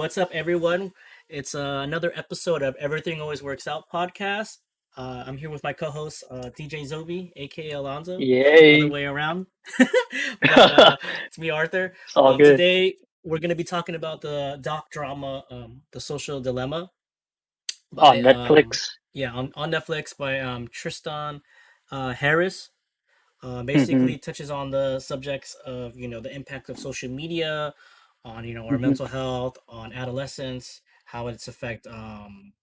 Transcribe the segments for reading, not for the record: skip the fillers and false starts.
what's up, everyone? It's another episode of Everything Always Works Out podcast. I'm here with my co-host, DJ Zobi, aka Alonzo, other Yay. way around. But it's me, Arthur. It's all good. Today we're going to be talking about the doc drama, The Social Dilemma, by On Netflix. yeah, on Netflix by Tristan Harris. hmm Basically touches on the subjects of the impact of social media on our hmm mental health, on adolescence, how it's affect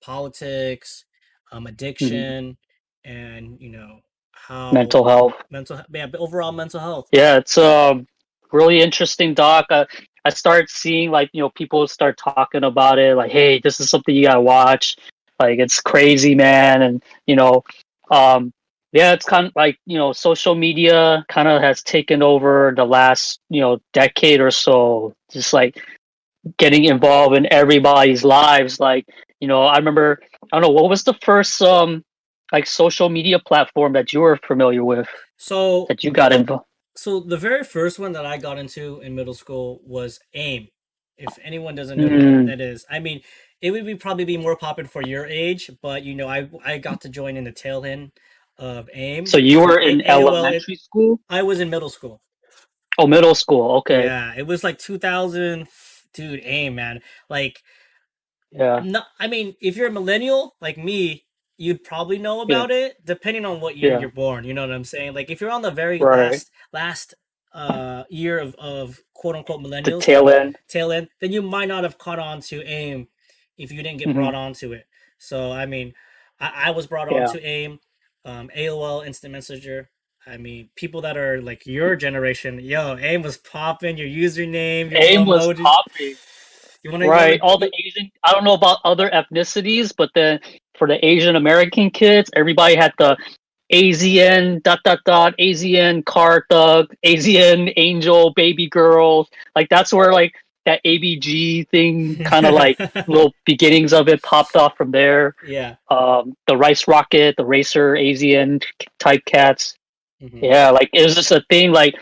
politics, hmm addiction, and how Mental health. yeah, but overall mental health. Yeah, it's really interesting doc. I started seeing like, people start talking about it like, hey, this is something you gotta watch. Like it's crazy, man. And um yeah, it's kind of like, social media kind of has taken over the last, decade or so. Just like getting involved in everybody's lives. Like, I remember, I don't know, what was the first like social media platform that you were familiar with So that you got involved? the very first one that I got into in middle school was AIM. If anyone doesn't know what Mm. that is, I mean, it would be probably be more popular for your age, but I got to join in the tail end of AIM So you because were in AOL. elementary school? I was in middle school. Oh, middle school. Okay. Yeah, it was like 2000. Dude, AIM, man. Like, Yeah. no, I mean, if you're a millennial like me, you'd probably know Yeah. about it, depending on what year Yeah. you're born. You know what I'm saying? Like, if you're on the very Right. last year of quote unquote The millennials, like tail end. tail end, then you might not have caught on to AIM if you didn't get hmm brought onto it. So I mean, I was brought on Yeah. to AIM, AOL Instant Messenger. I mean, people that are like your generation, yo, AIM was popping. Your username, your little AIM was emojis. popping. You Right. wanna All the you, Asian, I don't know about other ethnicities, but then for the Asian American kids, everybody had the AZN dot dot dot AZN car thug, AZN angel baby girl. Like that's where like that ABG thing kind of like little beginnings of it popped off from there. yeah. The Rice Rocket, the Racer, AZN type cats. Hmm. Yeah, like it was just a thing like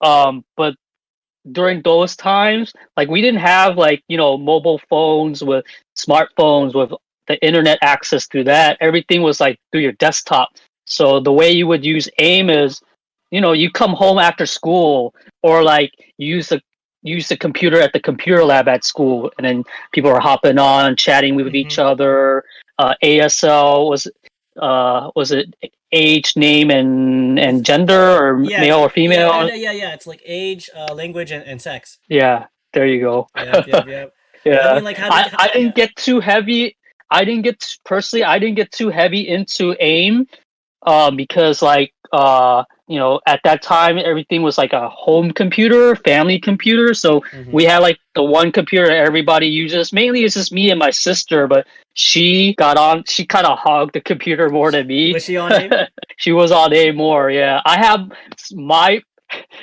but during those times, like we didn't have like, mobile phones with smartphones with the internet access through that. Everything was like through your desktop. So the way you would use AIM is, you come home after school or like use the computer at the computer lab at school, and then people are hopping on, chatting with each Hmm. other. ASL was it age, name, and It's gender or yeah, male or yeah, female? yeah. It's like age, language, and sex. Yeah, there you go. Yep, yep, yep. I Yeah, mean, like, how did I didn't yeah. get too heavy. Personally, I didn't get too heavy into AIM, because like at that time everything was like a home computer, family computer. So we Hmm. had like the one computer that everybody uses. Mainly it's just me and my sister, but she got on. She kind of hogged the computer more than me. Was she on AIM? She was on AIM more. Yeah, I have my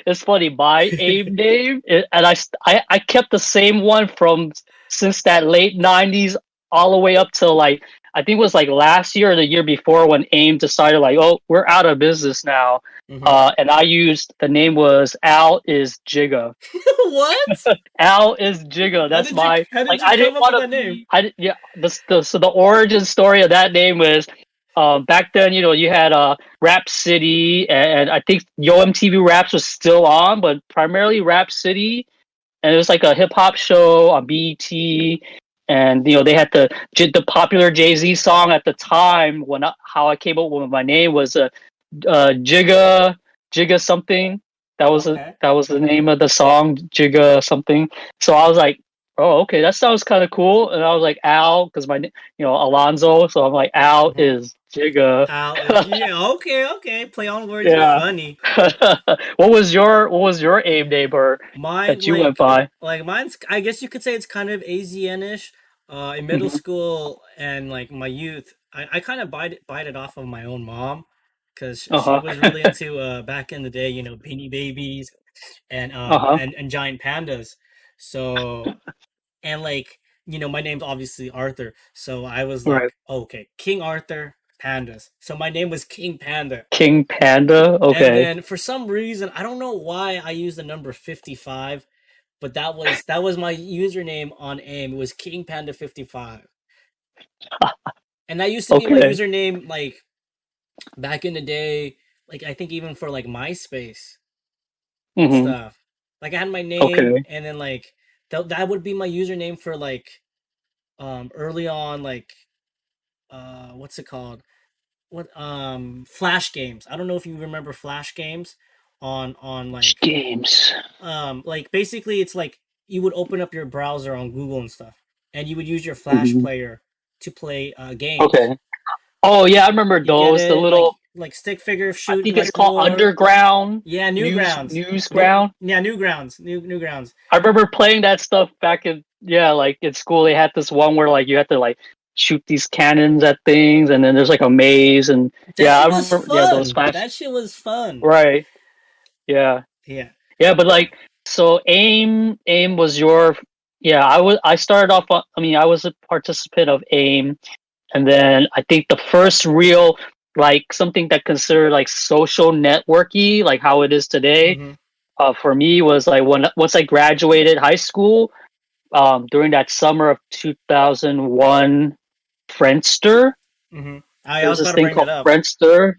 it's funny, my AIM name, and I kept the same one from since that late '90s all the way up till like I think it was like last year or the year before when AIM decided like, oh, we're out of business now. Hmm. And I used the name was Al is Jigga. What? Al is Jigga. That's my How like did you I come didn't up want with to that name? be yeah so the origin story of that name was back then you had Rap City, and I think Yo MTV Raps was still on, but primarily Rap City, and it was like a hip hop show on BET. And they had the popular Jay-Z song at the time when how I came up with my name was Jigga Jigga something. Okay. That was the name of the song, Jigga something. So I was like, oh, okay, that sounds kind of cool. And I was like, Al, because Alonzo. So I'm like, Al Hmm. is Jigga. Yeah. Okay. Okay. Play on words. You're Yeah. funny. What was your aim neighbor Mine, that you went by? like mine's. I guess you could say it's kind of AZN-ish. In middle hmm school and like my youth, I kind of bite it off of my own mom because she Uh-huh. was really into back in the day, Beanie Babies and Uh-huh. giant pandas. So and like my name's obviously Arthur, so I was Right. like, oh, okay, King Arthur Pandas. So my name was King Panda. King Panda. And Okay. then for some reason, I don't know why I use the number 55, but that was my username on AIM. It was King Panda 55, and that used to be my Okay. username like back in the day. Like I think even for like MySpace and Mm-hmm. stuff. Like I had my name, Okay. and then like that would be my username for like early on like what's it called? What Flash games. I don't know if you remember Flash games on Games. like basically it's like you would open up your browser on Google and stuff, and you would use your Flash Hmm. player to play games. Okay. Oh yeah, I remember You get those. The it? Like little, stick figure I shoot think it's like called war. Underground Yeah, Newgrounds. Newsground. Yeah, Newgrounds. I remember playing that stuff back in, yeah, like in school. They had this one where like you had to like shoot these cannons at things, and then there's like a maze, and That yeah, I shit was remember. Yeah, those fun. flash. That shit was fun. Right. Yeah. Yeah. Yeah, but like, so AIM was your, yeah, I started off I mean, I was a participant of AIM, and then I think the first real, like, something that considered like social networky, like how it is today, Mm-hmm. for me was like when once I graduated high school, during that summer of 2001, Friendster. Mm-hmm. I There was was this about to thing bring that called up. Friendster.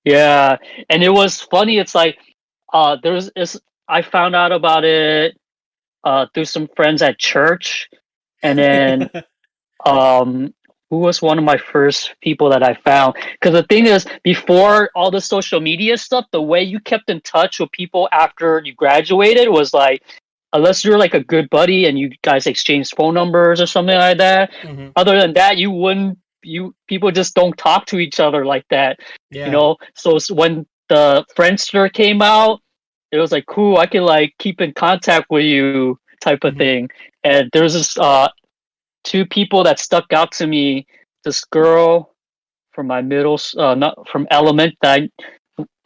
Yeah, and it was funny. It's like, there was this. I found out about it through some friends at church, and then um, who was one of my first people that I found? Because the thing is, before all the social media stuff, the way you kept in touch with people after you graduated was like, unless you're like a good buddy and you guys exchanged phone numbers or something like that. Mm-hmm. Other than that, you wouldn't. You people just don't talk to each other like that, you Yeah. know. So when the Friendster came out, it was like cool. I can like keep in contact with you type of Mm-hmm. thing. And there's this two people that stuck out to me. This girl from my not from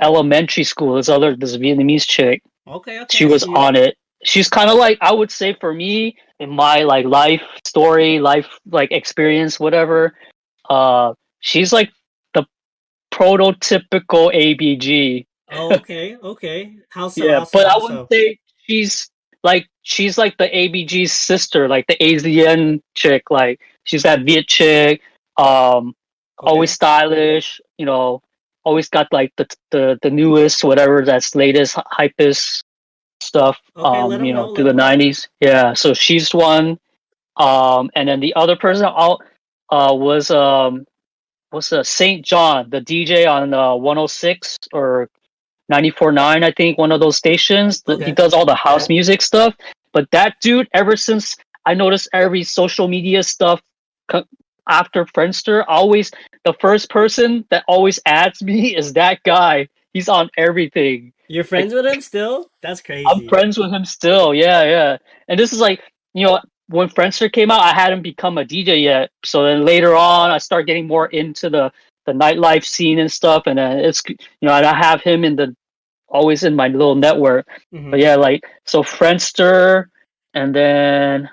elementary school. This Vietnamese chick. Okay. Okay. She I was see you. on it. She's kind of like, I would say for me in my like life story, life like experience, whatever. Uh, she's like the prototypical ABG. Oh, okay. Okay. How so? Yeah, How so? but I How wouldn't so? say she's like the ABG's sister, like the Asian chick. Like she's that Viet chick, um, always Okay. stylish. You know, always got like the newest, whatever that's latest, hypest stuff. Okay. Let You them know, know. through Let the them know. '90s. Yeah, so she's one. And then the other person was what's the Saint John, the DJ on 106 or 94.9, I think, one of those stations. He Okay. does all the house music stuff. But that dude, ever since I noticed every social media stuff co- after Friendster, always the first person that always adds me is that guy. He's on everything. You're Like friends with him still? That's I'm crazy. friends with him still. Yeah, yeah. And this is like, when Friendster came out, I hadn't become a DJ yet. So then later on, I start getting more into the nightlife scene and stuff. And then and I have him in the always in my little network. Mm-hmm. But yeah, like so Friendster, and then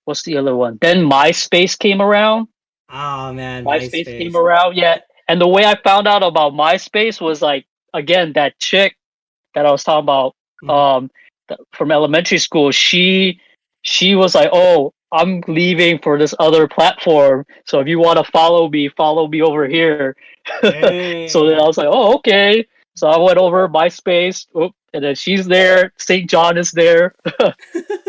what's the other one? Then MySpace came around. Oh man, MySpace came MySpace. around, yeah. And the way I found out about MySpace was like, again, that chick that I was talking about, Mm-hmm. um from elementary school. She was like, "Oh, I'm leaving for this other platform. So if you want to follow me over here." So then I Dang. was like, "Oh, okay." So I went over MySpace, and then she's there. St. John is there,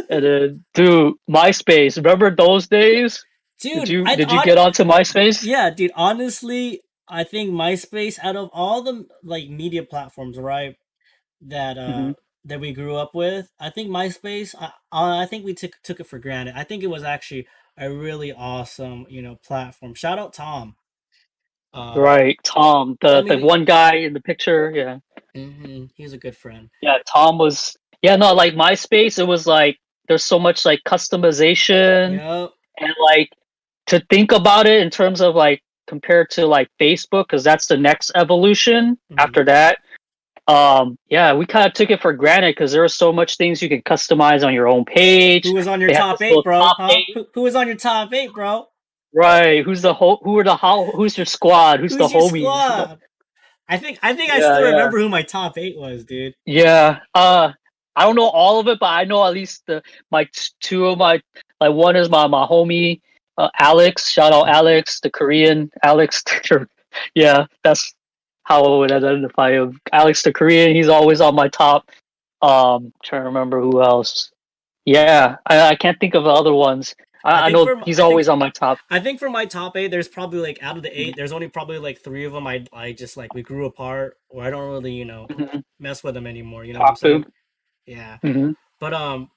and then dude, MySpace. Remember those days? Did Dude, you I did you on get onto MySpace? yeah, dude, honestly, I think MySpace out of all the like media platforms, right, that Hmm. that we grew up with, I think MySpace I think we took it for granted. I think it was actually a really awesome, platform. Shout out Tom. Um Right, Tom, I the mean, one guy in the picture. Yeah. he's a good friend. Yeah, Tom was, yeah, no, like MySpace, it was like there's so much like customization, Yep. and like to think about it in terms of like compared to like Facebook, because that's the next evolution Mhm. after that. Yeah, we kind of took it for granted because there are so much things you can customize on your own Who page. was on your They had top this eight, little bro? top Huh? eight. Who was on your top eight, bro? Right, who's your squad, who's the Who's your homies? squad? I think I Yeah, still yeah, remember who my top eight was, dude. yeah. I don't know all of it, but I know at least two of my, like, one is my homie Alex. Shout out Alex, the Korean Alex. Yeah, that's how I would identify him. Alex the Korean. He's always on my top. Trying to remember who else. Yeah, I can't think of the other ones. I I think know for he's always on my top. I think for my top eight, there's probably like out of the Mhm, eight, there's only probably like three of them I just like we grew apart, or I don't really mhm. mess with them anymore. You know what I'm Talk to saying? him. Yeah. Hmm. But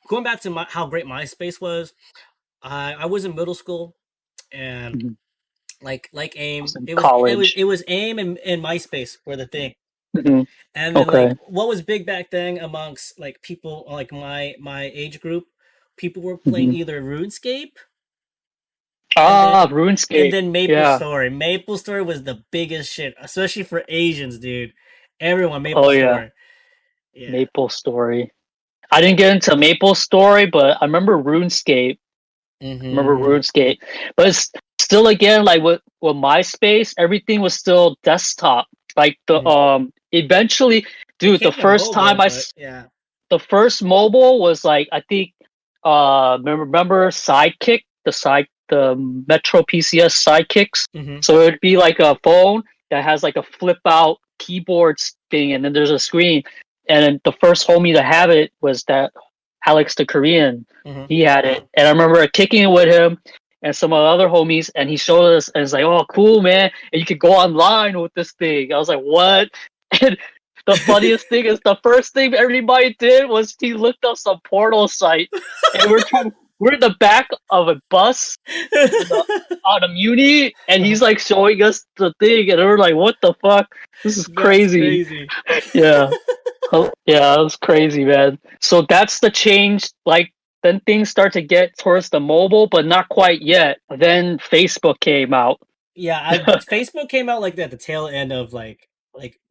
going back to how great MySpace was, I was in middle school, and Hmm. like I was AIM, in it college. was AIM and MySpace were the thing. Hmm. And then like Okay. what was big back then amongst like people like my age group, people were playing Hmm. either RuneScape and then Ah, RuneScape. Maple Yeah. Story. Maple Story was the biggest shit, especially for Asians, dude. Everyone Maple Oh yeah, Story. Yeah. Maple Story. I didn't get into Maple Story, but I remember RuneScape. Remember Mm-hmm. RuneScape, but it's still, again, like with MySpace, everything was still desktop. Like the Mm-hmm. eventually, It dude, came to mobile, but yeah. the first mobile was like, I think, remember Sidekick, the Metro PCS Sidekicks. Mm-hmm. So it would be like a phone that has like a flip out keyboard thing, and then there's a screen. And then the first homie to have it was that Alex the Korean. Mm-hmm. He had it, and I remember kicking it with him and some of the other homies, and he showed us, and it's like, "Oh, cool, man! And you could go online with this thing." I was like, "What?" And the funniest thing is, the first thing everybody did was he looked up some portal site, and we're in the back of a bus in the on a muni, and he's like showing us the thing, and we're like, "What the fuck? This is That's crazy." crazy. Yeah. Oh, yeah, that was crazy, man. So that's the change. Like, then things start to get towards the mobile, but not quite yet. Then Facebook came out. Yeah, I Facebook came out like at the tail end of like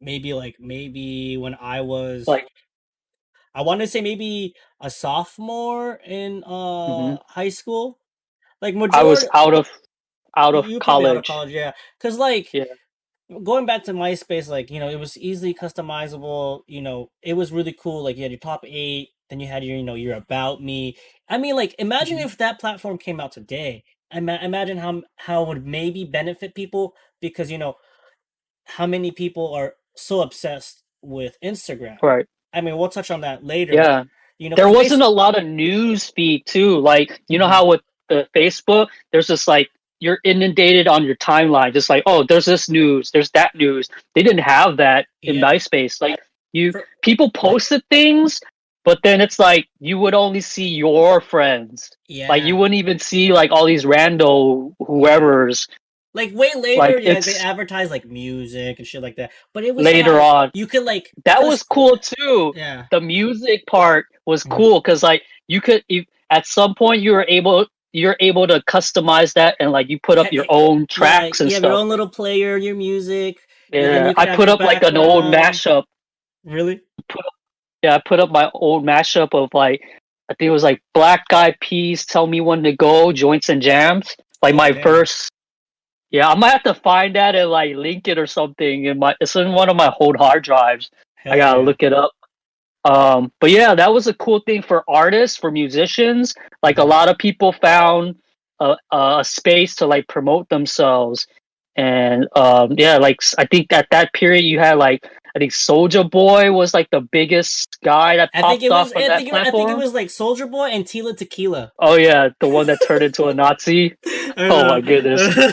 maybe when I was, Like, I want to say maybe a sophomore in mhm. high school. Like I was majority out of you probably out of college. college, yeah. Cuz like Yeah. going back to MySpace, like, it was easily customizable, it was really cool. Like you had your top 8, then you had your about me. I mean, like imagine Mhm. if that platform came out today. Imagine how it would maybe benefit people because how many people are so obsessed with Instagram. Right. I mean, we'll touch on that later. Yeah. There Because wasn't a lot of news feed too. Like, you know Mhm. how with the Facebook, there's just like, you're inundated on your timeline, just like, oh, there's this news, there's that news. They didn't have that in Yeah, MySpace. Like, you for people posted things, but then it's like you would only see your friends. Like, you yeah, wouldn't even see like all these rando yeah. whoever's. Like way later, Like, yeah, they it's advertise like music and shit like that. But it was later how on. you could like That was custom. cool too. Yeah. The music part was Mhm. cool because, like, you could, at some point you're able to customize that, and like you put up your own Yeah, tracks and you have your stuff. own little player, your music. Then Yeah, you I could have put your up like an old background. mashup. Really? Put up, yeah, I put up my old mashup of, like, I think it was like Black Eyed Peas, Tell Me When to Go, Joints and Jams. Like, Oh my damn. first. Yeah, I might have to find that and like link it or something. It's in one of my old hard drives. I Hell gotta yeah. look it up. But yeah, that was a cool thing for artists, for musicians. Like, a Mhm. lot of people found a space to like promote themselves, and yeah, like, I think at that period you had, like, I think Soldier Boy was like the biggest guy that popped off of that I think it platform. was like Soldier Boy and Tila Tequila. Oh yeah, the one that turned into a Nazi. I Oh my goodness. know.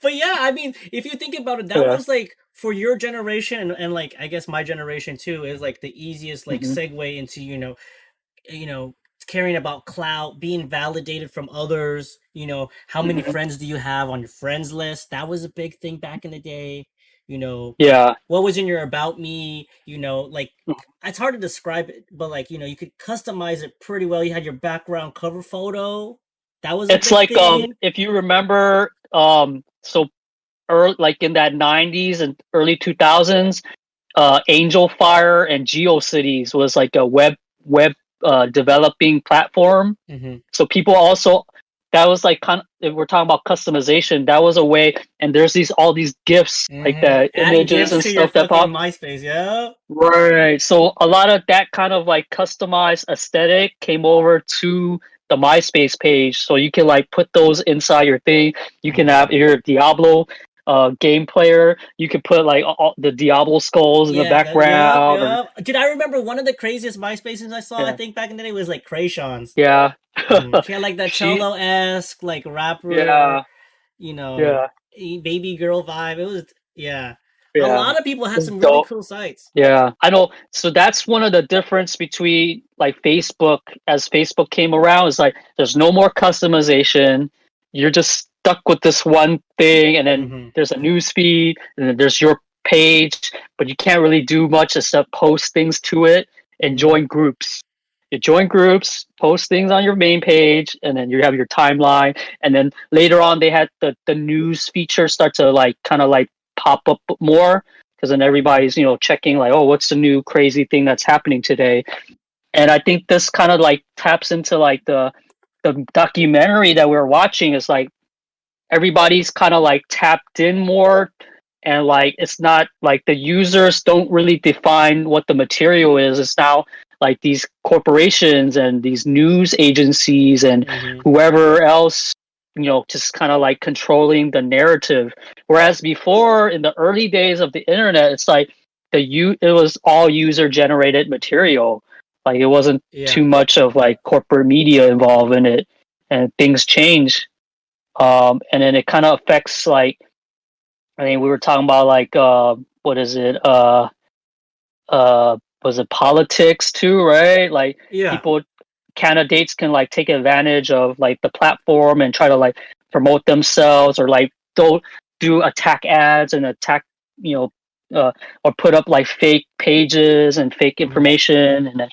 But yeah, I mean, if you think about it, that Yeah. was like for your generation and like I guess my generation too is like the easiest like Hmm. segue into, you know, caring about clout, being validated from others, how many Hmm. friends do you have on your friends list? That was a big thing back in the day. You know, Yeah. what was in your about me, like it's hard to describe it, but like, you could customize it pretty well. You had your background cover photo. That was a It's big like, thing. if you remember, so early, like in that 90s and early 2000s, Angel Fire and GeoCities was like a web developing platform. Hmm. So people also, that was like kind of, if we're talking about customization, that was a way. And there's these all these gifs, like the Adding images gifts and to your stuff that fucking pop. MySpace, yeah. Right. So a lot of that kind of like customized aesthetic came over to the MySpace page. So you can like put those inside your thing. You can have, if you're a Diablo game player, you can put like all the Diablo skulls in the Yeah, yep, background, or yep. Dude, I remember one of the craziest MySpaces I saw, I yeah. think back in the day, was like Krayshawn's. Yeah. She had like that She Cholo-esque, like rapper, yeah, you know, yeah, baby girl vibe. It was, yeah. A yeah. lot of people had It's some really dope. cool sites. Yeah, I know. So that's one of the difference between like Facebook, as Facebook came around, is like there's no more customization. You're just stuck with this one thing, and then Hmm. there's a news feed, and then there's your page, but you can't really do much except post things to it and Hmm. join groups. You join groups, post things on your main page, and then you have your timeline. And then later on, they had the news feature start to like kind of like pop up more, because then Hmm. everybody's checking like, oh, what's the new crazy thing that's happening today. And I think this kind of like taps into like the documentary that we're watching, is like everybody's kind of like tapped in more, and like it's not like the users don't really define what the material is. It's now like these corporations and these news agencies and Hmm. whoever else, just kind of like controlling the narrative. Whereas before, in the early days of the internet, it's like it was all user generated material. Like it wasn't Yeah. too much of like corporate media involved in it, and things change. And then it kind of affects, like, I mean, we were talking about like what is it, was it politics too, right? Like Yeah. people, candidates can like take advantage of like the platform and try to like promote themselves, or like don't do attack ads and attack, you know or put up like fake pages and fake Hmm. information, and then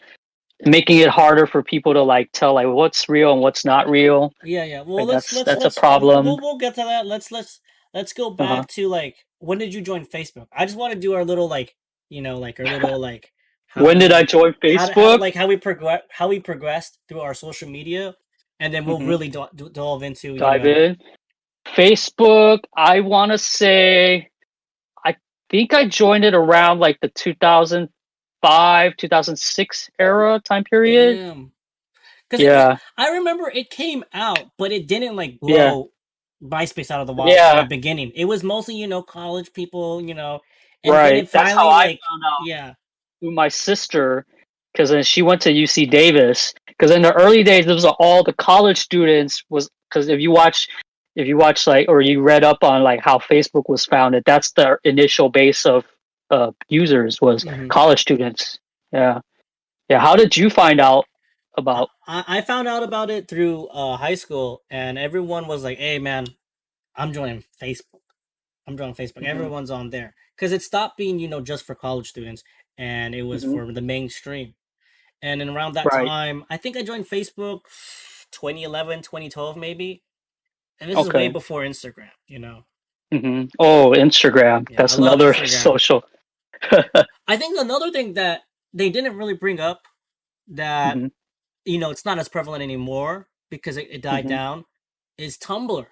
making it harder for people to like tell like what's real and what's not real. Yeah, yeah. Well, Like that's a problem. we'll get to that. Let's go Uh-huh. back to like, when did you join Facebook? I just want to do our little like, like our little like, how When did I we join how Facebook? like how we progressed through our social media, and then we'll Hmm. really delve into, Dive in. Facebook, I want to say, I think I joined it around like the 2005, 2006 era time period. damn, because Yeah, I remember it came out, but it didn't like yeah, blow MySpace out of the water in the yeah, beginning. It was mostly, college people, and then right. it That's how finally I like, found out yeah. through my sister, because then she went to UC Davis. Because in the early days, it was all the college students, was because if you watch like, or you read up on like how Facebook was founded, that's the initial base of users was Hmm. college students. Yeah, yeah. How did you find out I, about? I found out about it through high school, and everyone was like, "Hey, man, I'm joining Facebook. I'm joining Facebook. Hmm. Everyone's on there," because it stopped being, just for college students, and it was Hmm. for the mainstream. And then around that Right. time, I think I joined Facebook 2011, 2012, maybe. And this is way Okay. before Instagram, Oh, Instagram. Yeah, I That's love another Instagram. social. I think another thing that they didn't really bring up, that, Hmm. it's not as prevalent anymore because it died Hmm. down, is Tumblr.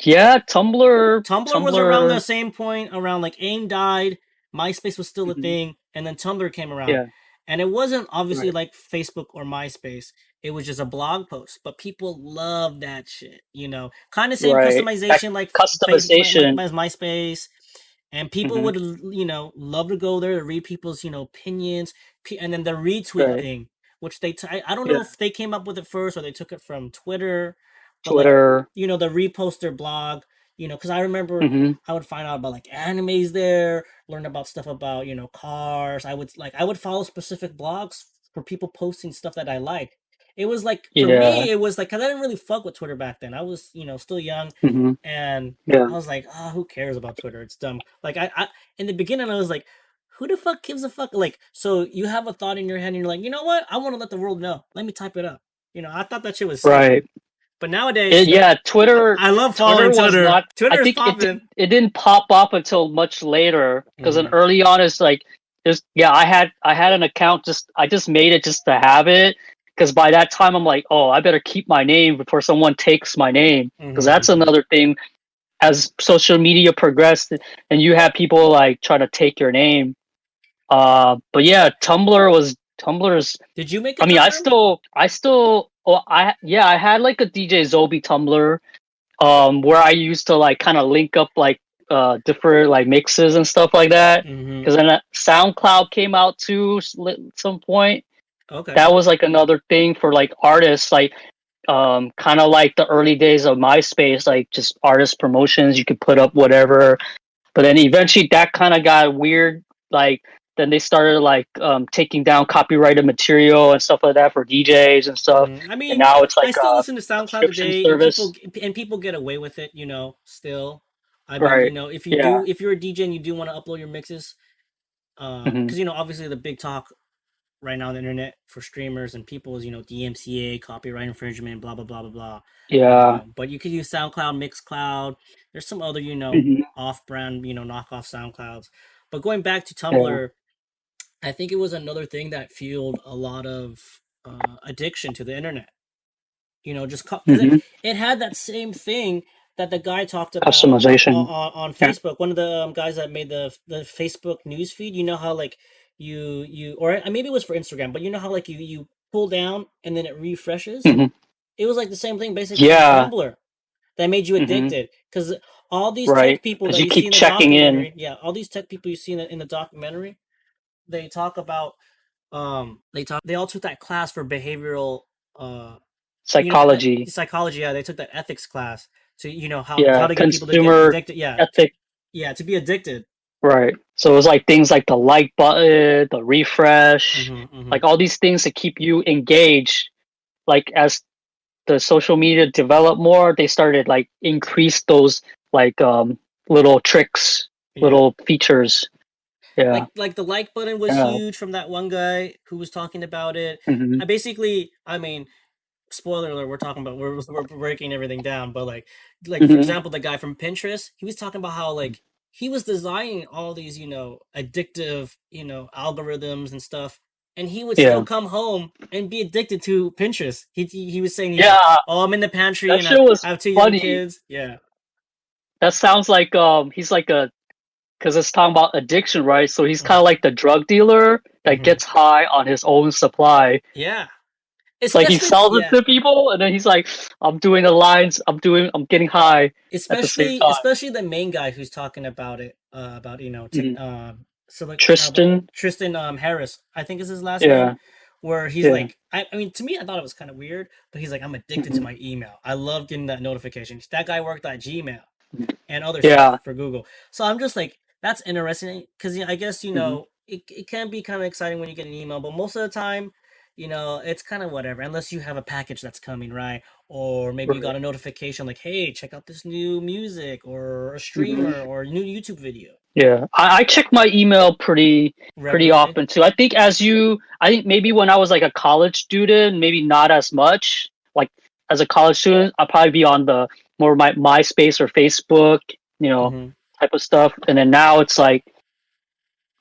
Yeah, Tumblr. Tumblr was around the Tumblr. same point, around like AIM died, MySpace was still a Hmm. thing, and then Tumblr came around. Yeah. And it wasn't obviously Right. like Facebook or MySpace. It was just a blog post, but people love that shit. Kind of same Right. That customization like Facebook, customization. as MySpace, and people Hmm. would, love to go there to read people's, opinions, and then the retweet Right. thing, which I don't know Yeah. if they came up with it first or they took it from Twitter, but like, Twitter. the repost their blog, because I remember Hmm. I would find out about like animes there, learn about stuff about, cars. I would follow specific blogs for people posting stuff that I like. It was like, for Yeah. me, it was like, because I didn't really fuck with Twitter back then. I was, still young, Hmm. and Yeah. I was like, who cares about Twitter? It's dumb. Like, I in the beginning, I was like, who the fuck gives a fuck? Like, so you have a thought in your head and you're like, you know what? I want to let the world know. Let me type it up. I thought that shit was stupid. Right. But nowadays, Yeah. Twitter. I love Twitter following was Twitter. not. I Twitter is think it popping. it didn't pop up until much later. Because then Hmm. early on, it's like just, yeah. I had an account. I just made it just to have it. because by that time I'm like, oh, I better keep my name before someone takes my name, because Mm-hmm, that's mm-hmm. another thing. As social media progressed, and you have people like try to take your name. But yeah, Tumblr's. Did you make a I mean, Tumblr? oh, I had like a DJ Zobi Tumblr, where I used to like kind of link up like different like mixes and stuff like that. Mm-hmm. Because then SoundCloud came out too at some point. Okay. That was like another thing for like artists, like kind of like the early days of MySpace, like just artist promotions. You could put up whatever, but then eventually that kind of got weird. Like then they started like taking down copyrighted material and stuff like that for DJs and stuff. Mm-hmm. I And mean, now it's I like still a listen to SoundCloud subscription today, service. and people get away with it, still. I mean, Right. Yeah. if you're a DJ and you do want to upload your mixes, Hmm. because obviously the big talk right now on the internet for streamers and people is DMCA, copyright infringement, blah blah blah blah blah. Yeah. But you could use SoundCloud, Mixcloud. There's some other Hmm. off-brand knockoff SoundClouds. But going back to Yeah. Tumblr, I think it was another thing that fueled a lot of addiction to the internet. Just because Hmm. it had that same thing that the guy talked about Customization. on Yeah. Facebook. One of the guys that made the Facebook news feed. You know how like or maybe it was for Instagram, but you know how like you pull down and then it refreshes. Hmm. It was like the same thing basically for Yeah. Tumblr that made you Hmm. addicted because all these tech Right. people Because that you you see keep in the checking in. documentary, yeah, all these tech people you see in the documentary, they talk about they all took that class for behavioral uh Psychology. psychology. Yeah, they took that ethics class to how Yeah. to get people to get Consumer addicted. Yeah, ethic. to be addicted. Right. So it was like things like the like button, the refresh, Mm-hmm, mm-hmm. like all these things to keep you engaged. Like as the social media developed more, they started like increase those like little tricks, Yeah, little features. Yeah. like the like button was Yeah. huge from that one guy who was talking about it. Hmm. I mean, spoiler alert, we're talking about we're breaking everything down, but like for Hmm. example, the guy from Pinterest, he was talking about how like he was designing all these addictive algorithms and stuff, and he would still Yeah. come home and be addicted to Pinterest. He was saying, he's like, Yeah. oh, I'm in the pantry That and shit was I have two young funny. kids. Yeah. That sounds like he's like a, because it's talking about addiction, right? So he's kind Mm-hmm. of like the drug dealer that Mm-hmm. gets high on his own supply. Yeah, It's like he especially sells it yeah, to people, and then he's like, "I'm doing the lines. I'm getting high at the same time." especially the main guy who's talking about it about Mhm. about Tristan. Tristan Harris, I think is his last name, Yeah. where he's Yeah. like, I mean, to me, I thought it was kind of weird, but he's like, I'm addicted to Mhm. my email. I love getting that notification. That guy worked at Gmail and other stuff Yeah. for Google. So I'm just like, that's interesting because I guess Mhm. it can be kind of exciting when you get an email, but most of the time, it's kind of whatever unless you have a package that's coming, right? Or maybe you got Right. a notification like, hey, check out this new music or a Mhm. streamer or a new YouTube video Yeah. I check my email pretty regularly. often too. I think maybe when I was like a college student, maybe not as much. Like as a college student, I'll probably be on the more my MySpace or Facebook, you know, Mm-hmm. type of stuff. And then now it's like,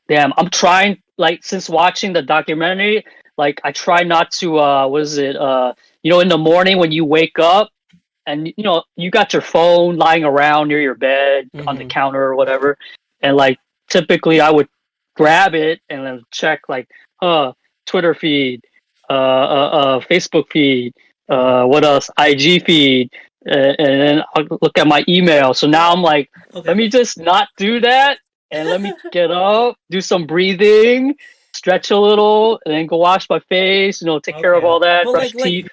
damn, I'm trying, like, since watching the documentary, like I try not to what is it, in the morning when you wake up and you got your phone lying around near your bed on the Mm-hmm. counter or whatever, and like typically I would grab it and then check like Twitter feed, Facebook feed, Mm-hmm. what else, IG feed, and then I'll look at my email. So now I'm like, let Okay. me just not do that, and let me get up, do some breathing, stretch a little, and then go wash my face, take care of Okay. all that, But brush teeth.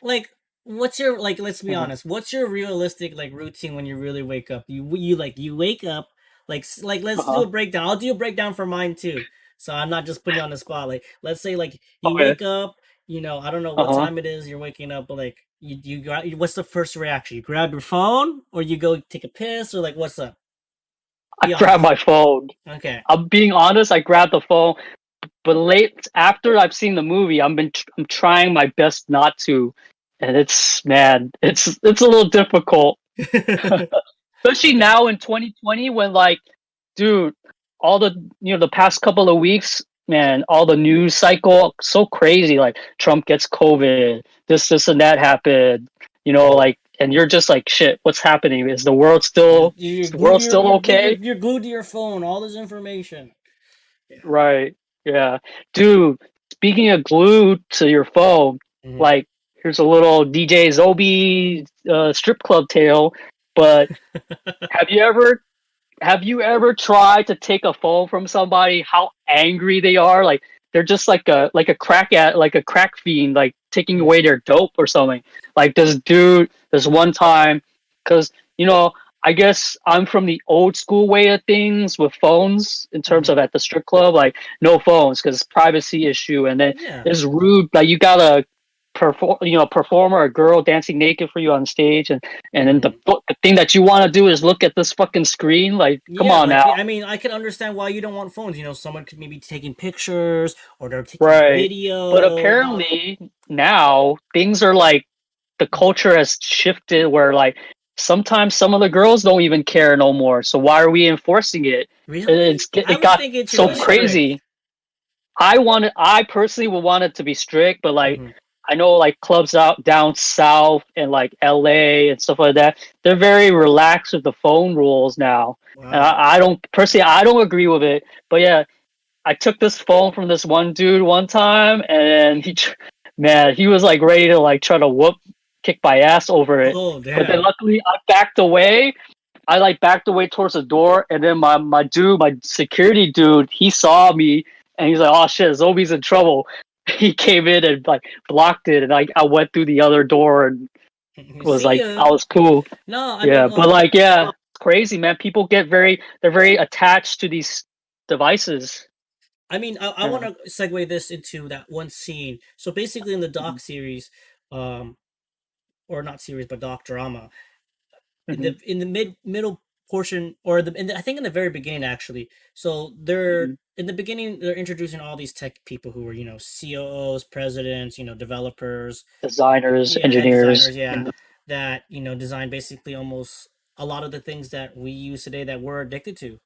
what's your let's be Mhm. honest. What's your realistic routine when you really wake up? You wake up let's do Uh-huh. a breakdown. I'll do a breakdown for mine too. So I'm not just putting you on the spot. Like let's say you Okay. wake up, I don't know what Uh-huh. time it is you're waking up, but what's the first reaction? You grab your phone or you go take a piss or what's up? I Be grab honest. my phone. Okay. I'm being honest. I grab the phone, but late after I've seen the movie, I'm trying my best not to, and it's man, it's a little difficult, especially Okay. now in 2020 when like, dude, all the the past couple of weeks, man, all the news cycle so crazy. Like Trump gets COVID, this, and that happened. Mhm. Like, and you're just like, shit. What's happening? You're Is the glued world to your still okay? you're glued to your phone. All this information. Yeah. Right. Yeah. Dude, speaking of glued to your phone, Mhm. like here's a little DJ Zobi strip club tale. But have you ever tried to take a phone from somebody? How angry they are? Like they're just like a crack fiend, like taking Mhm. away their dope or something. Like this dude, this one time, because you know, I guess I'm from the old school way of things with phones in terms Mhm. of at the strip club, like no phones because privacy issue, and then Yeah. it's rude. Like you gotta performer, a girl dancing naked for you on stage, and then Mhm. the thing that you want to do is look at this fucking screen. Like, come Yeah, on like now. I mean, I can understand why you don't want phones. Someone could maybe taking pictures or they're taking Right. But video. apparently now things are like the culture has shifted where like sometimes some of the girls don't even care no more. So why are we enforcing it? Really? I It would got think it should so be strict. crazy. I personally would want it to be strict, but like Hmm. I know like clubs out down south and like LA and stuff like that, they're very relaxed with the phone rules now. And Wow. I don't personally I don't agree with it. But yeah, I took this phone from this one dude one time, and man, he was like ready to like try to kick my ass over it. Oh, But then damn. luckily, I backed away. I like backed away towards the door, and then my security dude, he saw me, and he's like, "Oh shit, Zobi's in trouble." He came in and like blocked it, and like I went through the other door and was See like, ya. I was cool. No, I mean, Yeah, but like, yeah, it's crazy, man. People they're very attached to these devices. I want Yeah. to segue this into that one scene. So basically, in the doc Mhm. series, um, or not series, but doc drama, Mhm. in the middle portion, or I think in the very beginning actually. So they're Mhm. in the beginning they're introducing all these tech people who were COOs, presidents, developers, Designers, yeah, and engineers. designers, yeah, Mhm. that design basically almost a lot of the things that we use today that we're addicted to.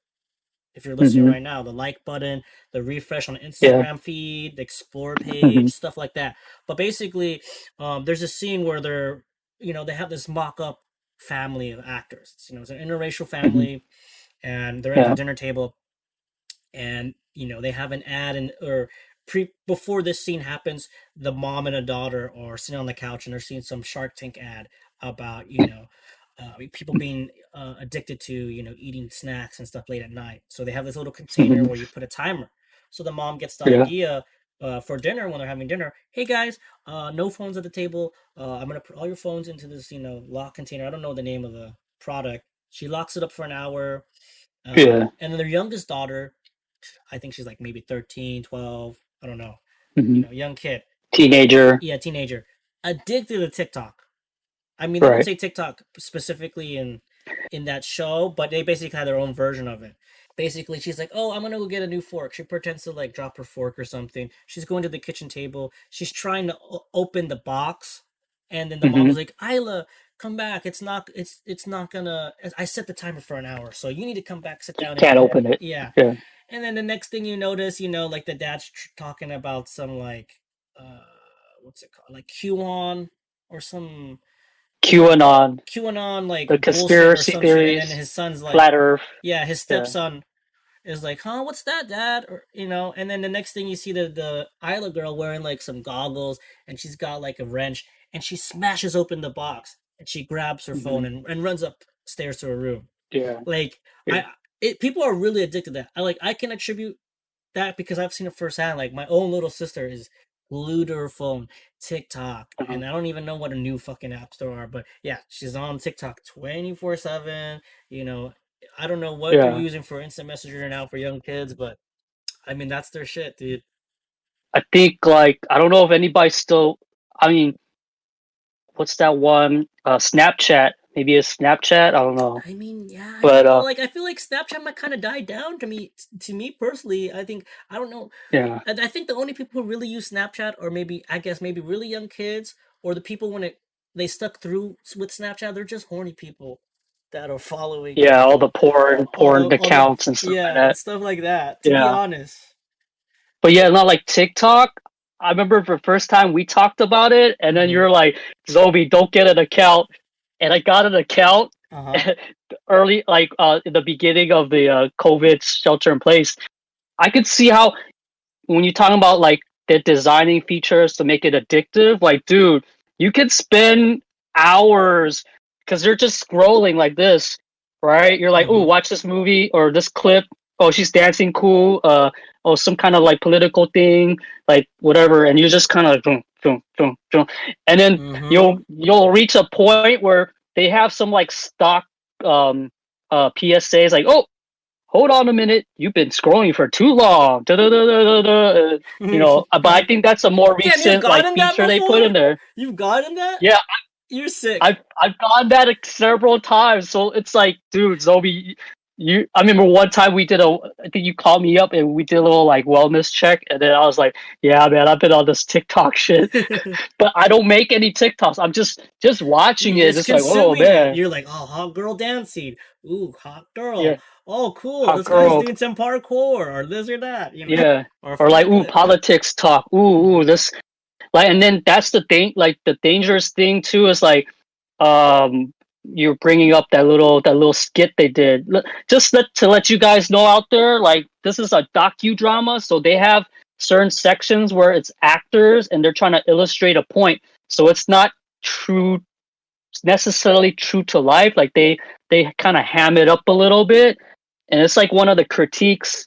If you're listening Mhm. right now, the like button, the refresh on the Yeah. Instagram feed, the explore Mhm. page, stuff like that. But basically, there's a scene where they have this mock-up family of actors. It's an interracial Mhm. family, and they're at the Yeah. dinner table, and they have an ad, and or pre before this scene happens, the mom and a daughter are sitting on the couch and they're seeing some Shark Tank ad about people being addicted to eating snacks and stuff late at night. So they have this little container Mhm. where you put a timer. So the mom gets the Yeah. idea for dinner, when they're having dinner. Hey guys, no phones at the table. I'm gonna put all your phones into this lock container. I don't know the name of the product. She locks it up for an hour. Yeah. And then their youngest daughter, I think she's like maybe 13, 12. I don't know. Mhm. Young kid. Teenager. Yeah, teenager. Addicted to TikTok. I mean, they don't Right. say TikTok specifically in that show, but they basically have their own version of it. Basically, she's like, "Oh, I'm gonna go get a new fork." She pretends to like drop her fork or something. She's going to the kitchen table. She's trying to open the box, and then the mom was Mhm. like, "Isla, come back. It's not gonna. I set the timer for an hour, so you need to come back, sit down, and Can't eat." open it. Yeah, Yeah. and then the next thing you notice, like the dad's talking about some like, uh, what's it called, like QAnon or some QAnon, QAnon like the bullshit or conspiracy some shit, and then theories, his son's like, flat Earth. yeah, his Yeah. stepson is like, huh, what's that, dad? Or and then the next thing you see the Isla girl wearing like some goggles, and she's got like a wrench, and she smashes open the box, and she grabs her phone Mhm. and runs upstairs to her room. Yeah. Like Yeah. I, people are really addicted to that. I can attribute that because I've seen it firsthand. Like my own little sister is glued to her phone, TikTok, Uh-huh. and I don't even know what a new fucking apps there are. But yeah, she's on TikTok 24/7. You know, I don't know what they're Yeah. using for instant messenger now for young kids, but I mean that's their shit, dude. I think like I don't know if anybody still. I mean, what's that one? Snapchat. Maybe a Snapchat. I don't know. I mean, yeah, I don't But know. Like, I feel like Snapchat might kind of die down to me. To me personally, I think I don't know. yeah. I think the only people who really use Snapchat, or maybe I guess maybe really young kids, or the people when they stuck through with Snapchat, they're just horny people that are following Yeah. All the porn all the accounts and stuff like yeah, that. stuff like that. To be Yeah. honest, But yeah, not like TikTok. I remember the first time we talked about it, and then Mm-hmm. you're like, Zobi, don't get an account. And I got an account Uh-huh. early, like in the beginning of the COVID shelter in place. I could see how when you're talking about like the designing features to make it addictive, like, dude, you could spend hours because you're just scrolling like this, right? You're like, oh, Mm-hmm. watch this movie or this clip. Oh, she's dancing cool. Oh, some kind of like political thing, like whatever, and you're just kind of like, and then Mm-hmm. you'll reach a point where they have some like stock PSAs like, oh, hold on a minute, you've been scrolling for too long. Da, da, da, da, da, da. But I think that's a more Damn, you've recent like gotten that feature they put before? in there. You've gotten that? Yeah, You're sick. I've gotten that several times. So it's like, dude, Zobi, you. I remember one time we did a. I think you called me up and we did a little like wellness check, and then I was like, yeah, man, I've been on this TikTok shit, but I don't make any TikToks. I'm just watching You're it, just just like, oh consuming it. man, You're like, oh, hot girl dancing. Ooh, hot girl. yeah, Oh, cool. hot This guy's girl, doing some parkour or this or that, yeah, or a or like, front ooh, flip. politics talk, ooh, Mm-hmm. this. Like, and then that's the thing. Like, the dangerous thing too is like, you're bringing up that little skit they did. To let you guys know out there, like, this is a docudrama, so they have certain sections where it's actors and they're trying to illustrate a point. So it's not true, necessarily true to life. Like they kind of ham it up a little bit, and it's like one of the critiques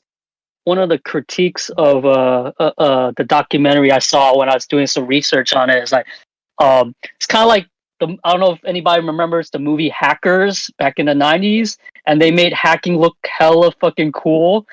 of the documentary I saw when I was doing some research on it is like, it's kind of like I don't know if anybody remembers the movie Hackers back in the 90s, and they made hacking look hella fucking cool,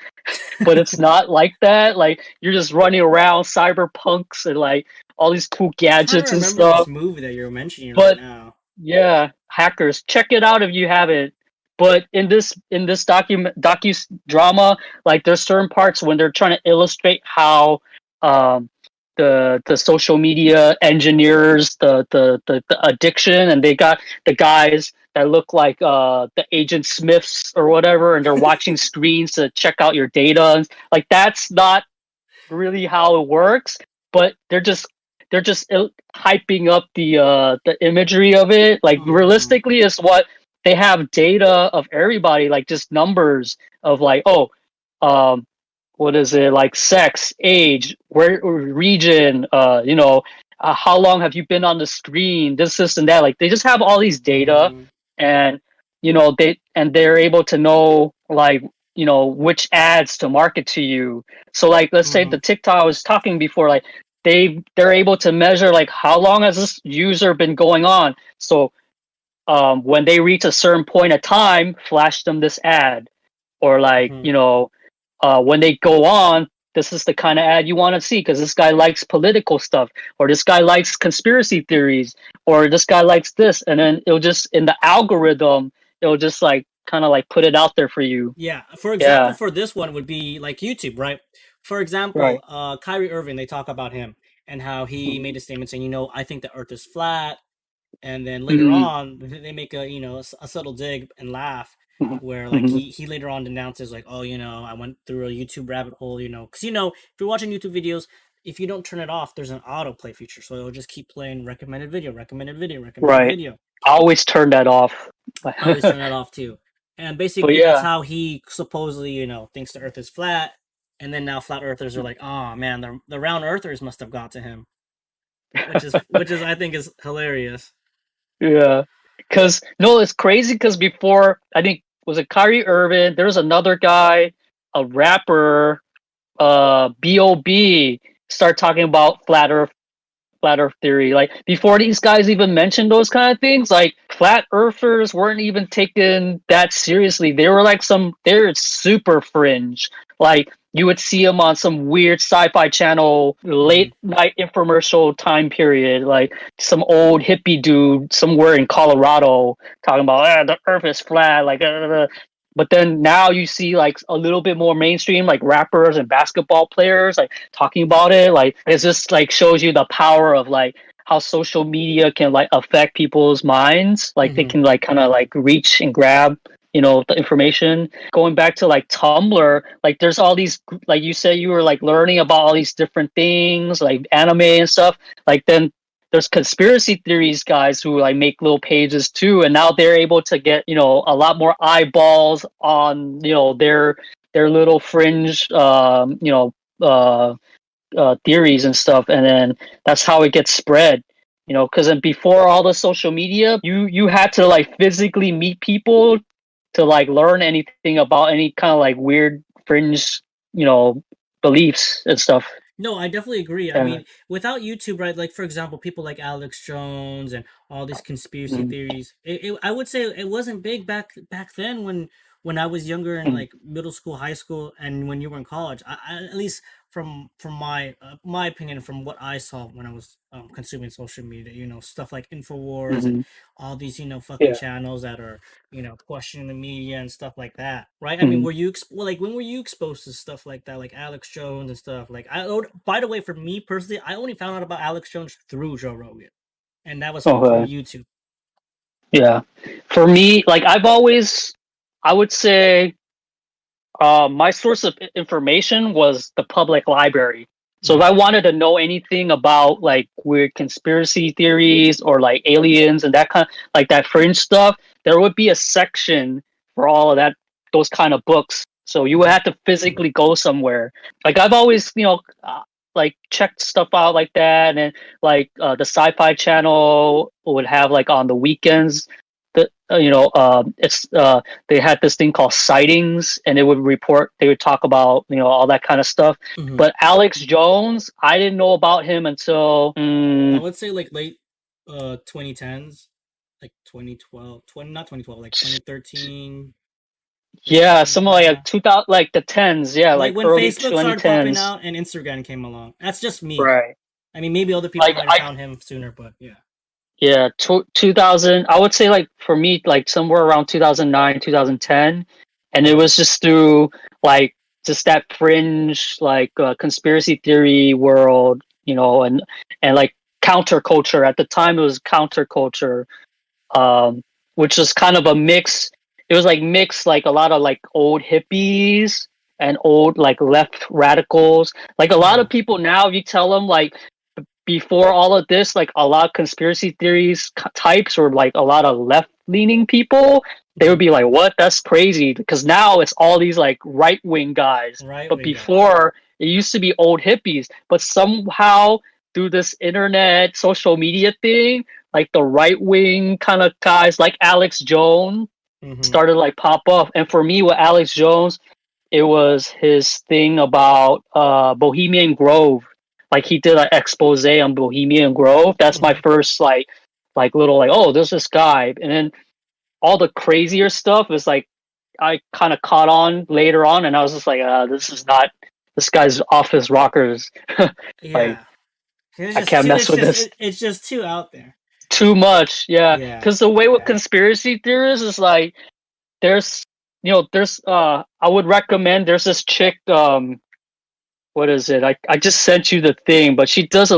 but it's not like that. Like, you're just running around cyberpunks and like all these cool I'm trying to gadgets and remember this stuff. movie that you're mentioning right But now. yeah, Hackers, check it out if you haven't. But in this docu drama, like, there's certain parts when they're trying to illustrate how um the social media engineers the addiction, and they got the guys that look like the Agent Smiths or whatever, and they're watching screens to check out your data. And like, that's not really how it works, but they're just hyping up the imagery of it. Like, Mm-hmm. realistically, is what they have data of everybody, like just numbers of like, oh, um, what is it, like sex, age, where, region, how long have you been on the screen, this and that. Like, they just have all these data, Mm-hmm. and they're able to know, like, which ads to market to you. So, like, let's say Mm-hmm. the TikTok I was talking before, like, they're able to measure like how long has this user been going on. So when they reach a certain point of time, flash them this ad, or like, Mm-hmm. when they go on, this is the kind of ad you want to see because this guy likes political stuff, or this guy likes conspiracy theories, or this guy likes this, and then it'll just, in the algorithm, it'll just like kind of like put it out there for you. Yeah. For example, Yeah. for this one would be like YouTube, right? For example, Right. Kyrie Irving, they talk about him and how he Mm-hmm. made a statement saying, I think the Earth is flat. And then later Mm-hmm. on, they make a subtle dig and laugh, where like Mm-hmm. he later on denounces like, oh, I went through a YouTube rabbit hole, because if you're watching YouTube videos, if you don't turn it off, there's an autoplay feature, so it'll just keep playing recommended video, recommended video, recommended Right. video. I always turn that off. I always turn that off too. And But basically, that's yeah, how he supposedly, thinks the Earth is flat. And then now flat earthers are like, oh man, the round earthers must have got to him, which is I think is hilarious. yeah. Cause no, it's crazy. Cause before, I think, was it Kyrie Irving? There was another guy, a rapper, Bob, start talking about flat earth theory. Like, before these guys even mentioned those kind of things, like, flat earthers weren't even taken that seriously. They're super fringe. Like, you would see them on some weird sci-fi channel Mm-hmm. late night infomercial time period, like some old hippie dude somewhere in Colorado talking about, the earth is flat, like, but then now you see like a little bit more mainstream, like rappers and basketball players, like talking about it. Like, it just like shows you the power of like how social media can like affect people's minds. Like, they Mm-hmm. can like kind of like reach and grab. the information. Going back to like Tumblr, like there's all these, like you said, you were like learning about all these different things, like anime and stuff. Like then there's conspiracy theories guys who like make little pages too, and now they're able to get a lot more eyeballs on their little fringe theories and stuff, and then that's how it gets spread. Because then before all the social media, you had to like physically meet people to like learn anything about any kind of like weird fringe, you know, beliefs and stuff. No, I definitely agree. I Yeah. mean, without YouTube, right? Like for example, people like Alex Jones and all these conspiracy Mm, theories. I would say it wasn't big back then when I was younger in mm, like middle school, high school, and when you were in college. At least from my opinion, from what I saw when I was consuming social media, stuff like Infowars and mhm. all these fucking Yeah. channels that are questioning the media and stuff like that, right? I mean, Mhm. were you well, like when were you exposed to stuff like that, like Alex Jones and stuff? Like by the way, for me personally, I only found out about Alex Jones through Joe Rogan, and that was through Okay. YouTube. Yeah. For me, like I would say, my source of information was the public library. So if Mm, I wanted to know anything about like weird conspiracy theories or like aliens and that kind like that fringe stuff, there would be a section for all of that, those kind of books. So you would mhm, have to physically go somewhere. Like I've always, like checked stuff out like that, and like the Sci-Fi Channel would have like on the weekends. It's they had this thing called sightings, and they would talk about all that kind of stuff. mhm. But Alex Jones, I didn't know about him until I would say like late 2010s, like 2012, 20 not 2012, like 2013, yeah, 15. something Yeah. like 2000, like the tens, yeah, Like like when early Facebook started popping 2010s. out and Instagram came along. That's just me. Right. I mean, maybe other people Like might have I found him sooner, but yeah. Yeah, 2000, I would say like for me like somewhere around 2009, 2010, and it Mhm, was just through like just that fringe like conspiracy theory world, and like counterculture. At the time it was counterculture, um which was kind of a mix. It was like mixed, like a lot of like old hippies and old like left radicals. Like a lot of mhm, people now, if you tell them like before all of this, like a lot of conspiracy theories types or like a lot of left leaning people, they would mhm. be like, "What? That's crazy." Because now it's all these like right wing guys. Right But wing guys. before it used to be old hippies. But somehow through this internet social media thing, like the right wing kind of guys like Alex Jones Hmm. started like pop up. And for me, with Alex Jones, it was his thing about Bohemian Grove. Like he did an expose on Bohemian Grove. That's my Hmm. first like little like, oh, there's this guy. And then all the crazier stuff is like I kind of caught on later on, and I was just like, this is not, this guy's off his rockers. Like Yeah. It's I just can't too. mess with this It's just too out there. too much. Yeah, Yeah. because the way with conspiracy theorists is like there's there's I would recommend, there's this chick, what is it? I just sent you the thing, but she does a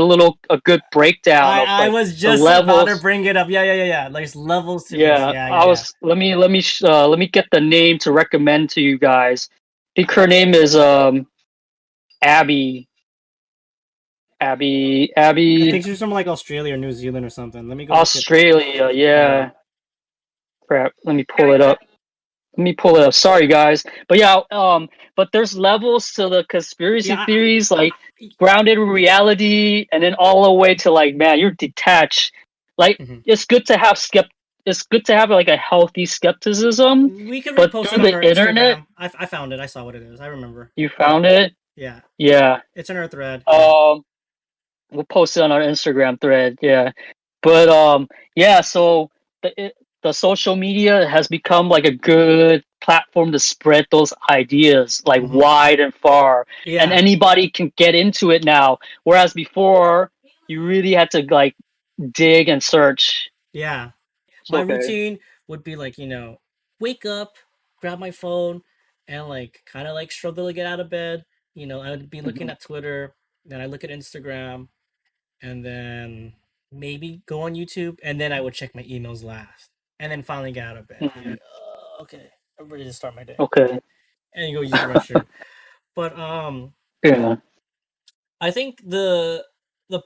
good breakdown of I like was the just about to levels. bring it up. Yeah, yeah, yeah, yeah. There's levels to this. Yeah, Yeah, yeah, I yeah. was let me get the name to recommend to you guys. I think her name is Abby I Abby think she's from like Australia or New Zealand or something. Let me go look at. Australia. Yeah. Yeah, crap. Let me pull it up. Let me pull it up. Sorry, guys, but yeah, but there's levels to the conspiracy Yeah. theories, like I, grounded in reality, and then all the way to like, man, you're detached. Like mhm. it's good to have It's good to have like a healthy skepticism, We can but repost it through on the our internet, Instagram. I found it. I saw what it is. I remember. you found it. Yeah. Yeah. It's in our thread. Yeah. Um, we'll post it on our Instagram thread. Yeah, but yeah. So the social media has become like a good platform to spread those ideas like Hmm. wide and far, and Yeah. anybody can get into it now. Whereas before, you really had to like dig and search. Yeah. It's My okay. routine would be like, wake up, grab my phone, and like kind of like struggle to get out of bed. I would be looking Mhm. at Twitter, then I look at Instagram, and then maybe go on YouTube, and then I would check my emails last, and then finally get out of bed. Be Mhm. like, oh, okay. I'm ready to start my day, Okay. and go use the restroom. But Yeah. I think the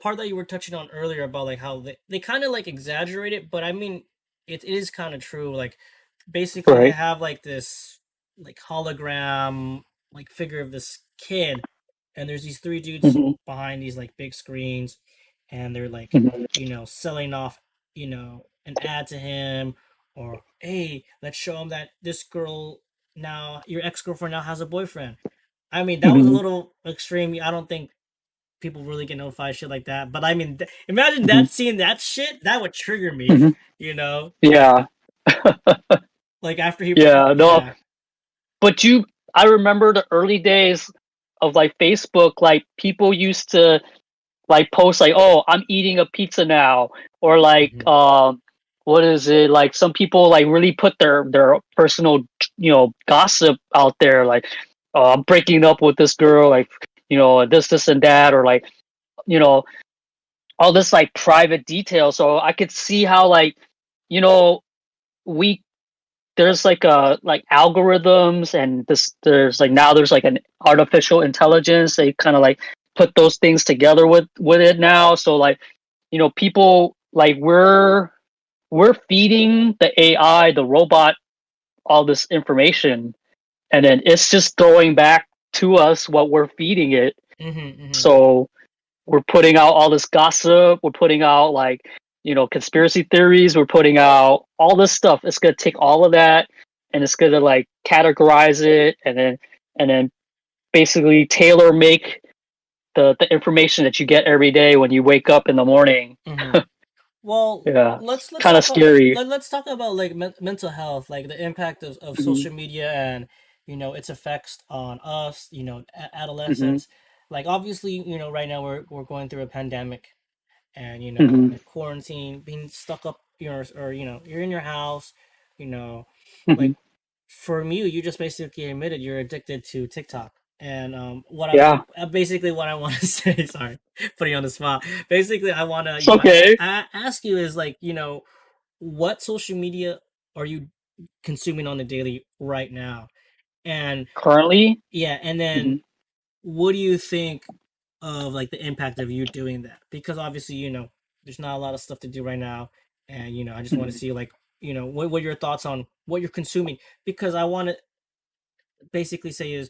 part that you were touching on earlier about like how they kind of like exaggerate it, but I mean it is kind of true. Like basically they Right. have like this like hologram like figure of this kid, and there's these three dudes Hmm. behind these like big screens, and they're like Hmm. selling off an ad to him, or hey, let's show him that this girl now your ex-girlfriend now has a boyfriend. I mean, that was a Hmm. little extreme. I don't think people really get notified shit like that. But I mean, imagine Hmm. that seeing that shit that would trigger me. Hmm. You know, Yeah. like after he, Yeah. No, yeah. but I remember the early days of like Facebook, like people used to like post like, "Oh, I'm eating a pizza now," or like, Hmm. what is it? Like some people like really put their personal, gossip out there, like, "Oh, I'm breaking up with this girl," like, this and that, or like, you know, all this like private detail. So I could see how like, you know, we there's like like algorithms, and there's like now there's like an artificial intelligence. They kind of like put those things together with it now. So like, people like we're feeding the AI, the robot, all this information, and then it's just throwing back to us what we're feeding it. Hmm. Hmm. So we're putting out all this gossip, we're putting out like, conspiracy theories, we're putting out all this stuff. It's going to take all of that, and it's going to like categorize it, and then basically tailor make the information that you get every day when you wake up in the morning. Hmm. Well, Yeah, let's kind of talk about scary. let's talk about like mental health, like the impact of Hmm. social media and its effects on us, Hmm. adolescents. Like obviously, right now we're going through a pandemic, and Hmm. like quarantine, being stuck up or you're in your house, you know Hmm. like from you just basically admitted you're addicted to TikTok. And Yeah, basically what I want to say, sorry, putting you on the spot. Basically, I want to it's okay. ask you is like what social media are you consuming on the daily right now? And Currently. yeah, and then Hmm. what do you think of like the impact of you doing that? Because obviously, there's not a lot of stuff to do right now, and I just want to Hmm. see like what your thoughts on what you're consuming. Because I want to basically say is,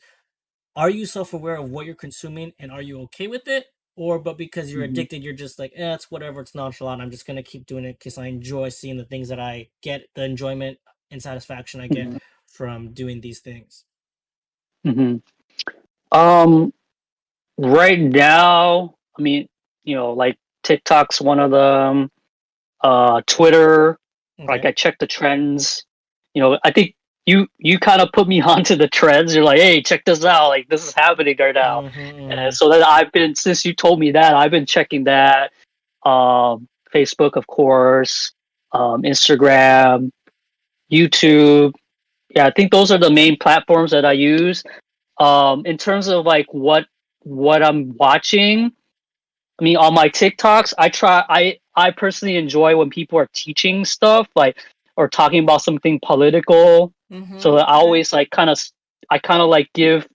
are you self-aware of what you're consuming, and are you okay with it? Or but because you're Hmm. addicted, you're just like, it's whatever, it's nonchalant. I'm just gonna keep doing it because I enjoy seeing the things that I get, the enjoyment and satisfaction I get Hmm. from doing these things. Hmm. Um, right now, I mean, like TikTok's one of them. Twitter, like Okay. I check the trends. I think you kind of put me onto the trends. You're like, hey, check this out. Like this is happening right now. Mm-hmm, And mm-hmm. so then I've been since you told me that I've been checking that. Facebook, of course, Instagram, YouTube. Yeah, I think those are the main platforms that I use. In terms of like what I'm watching, I mean, on my TikToks, I personally enjoy when people are teaching stuff, like, or talking about something political. So Mm-hmm. Okay. I kind of like give,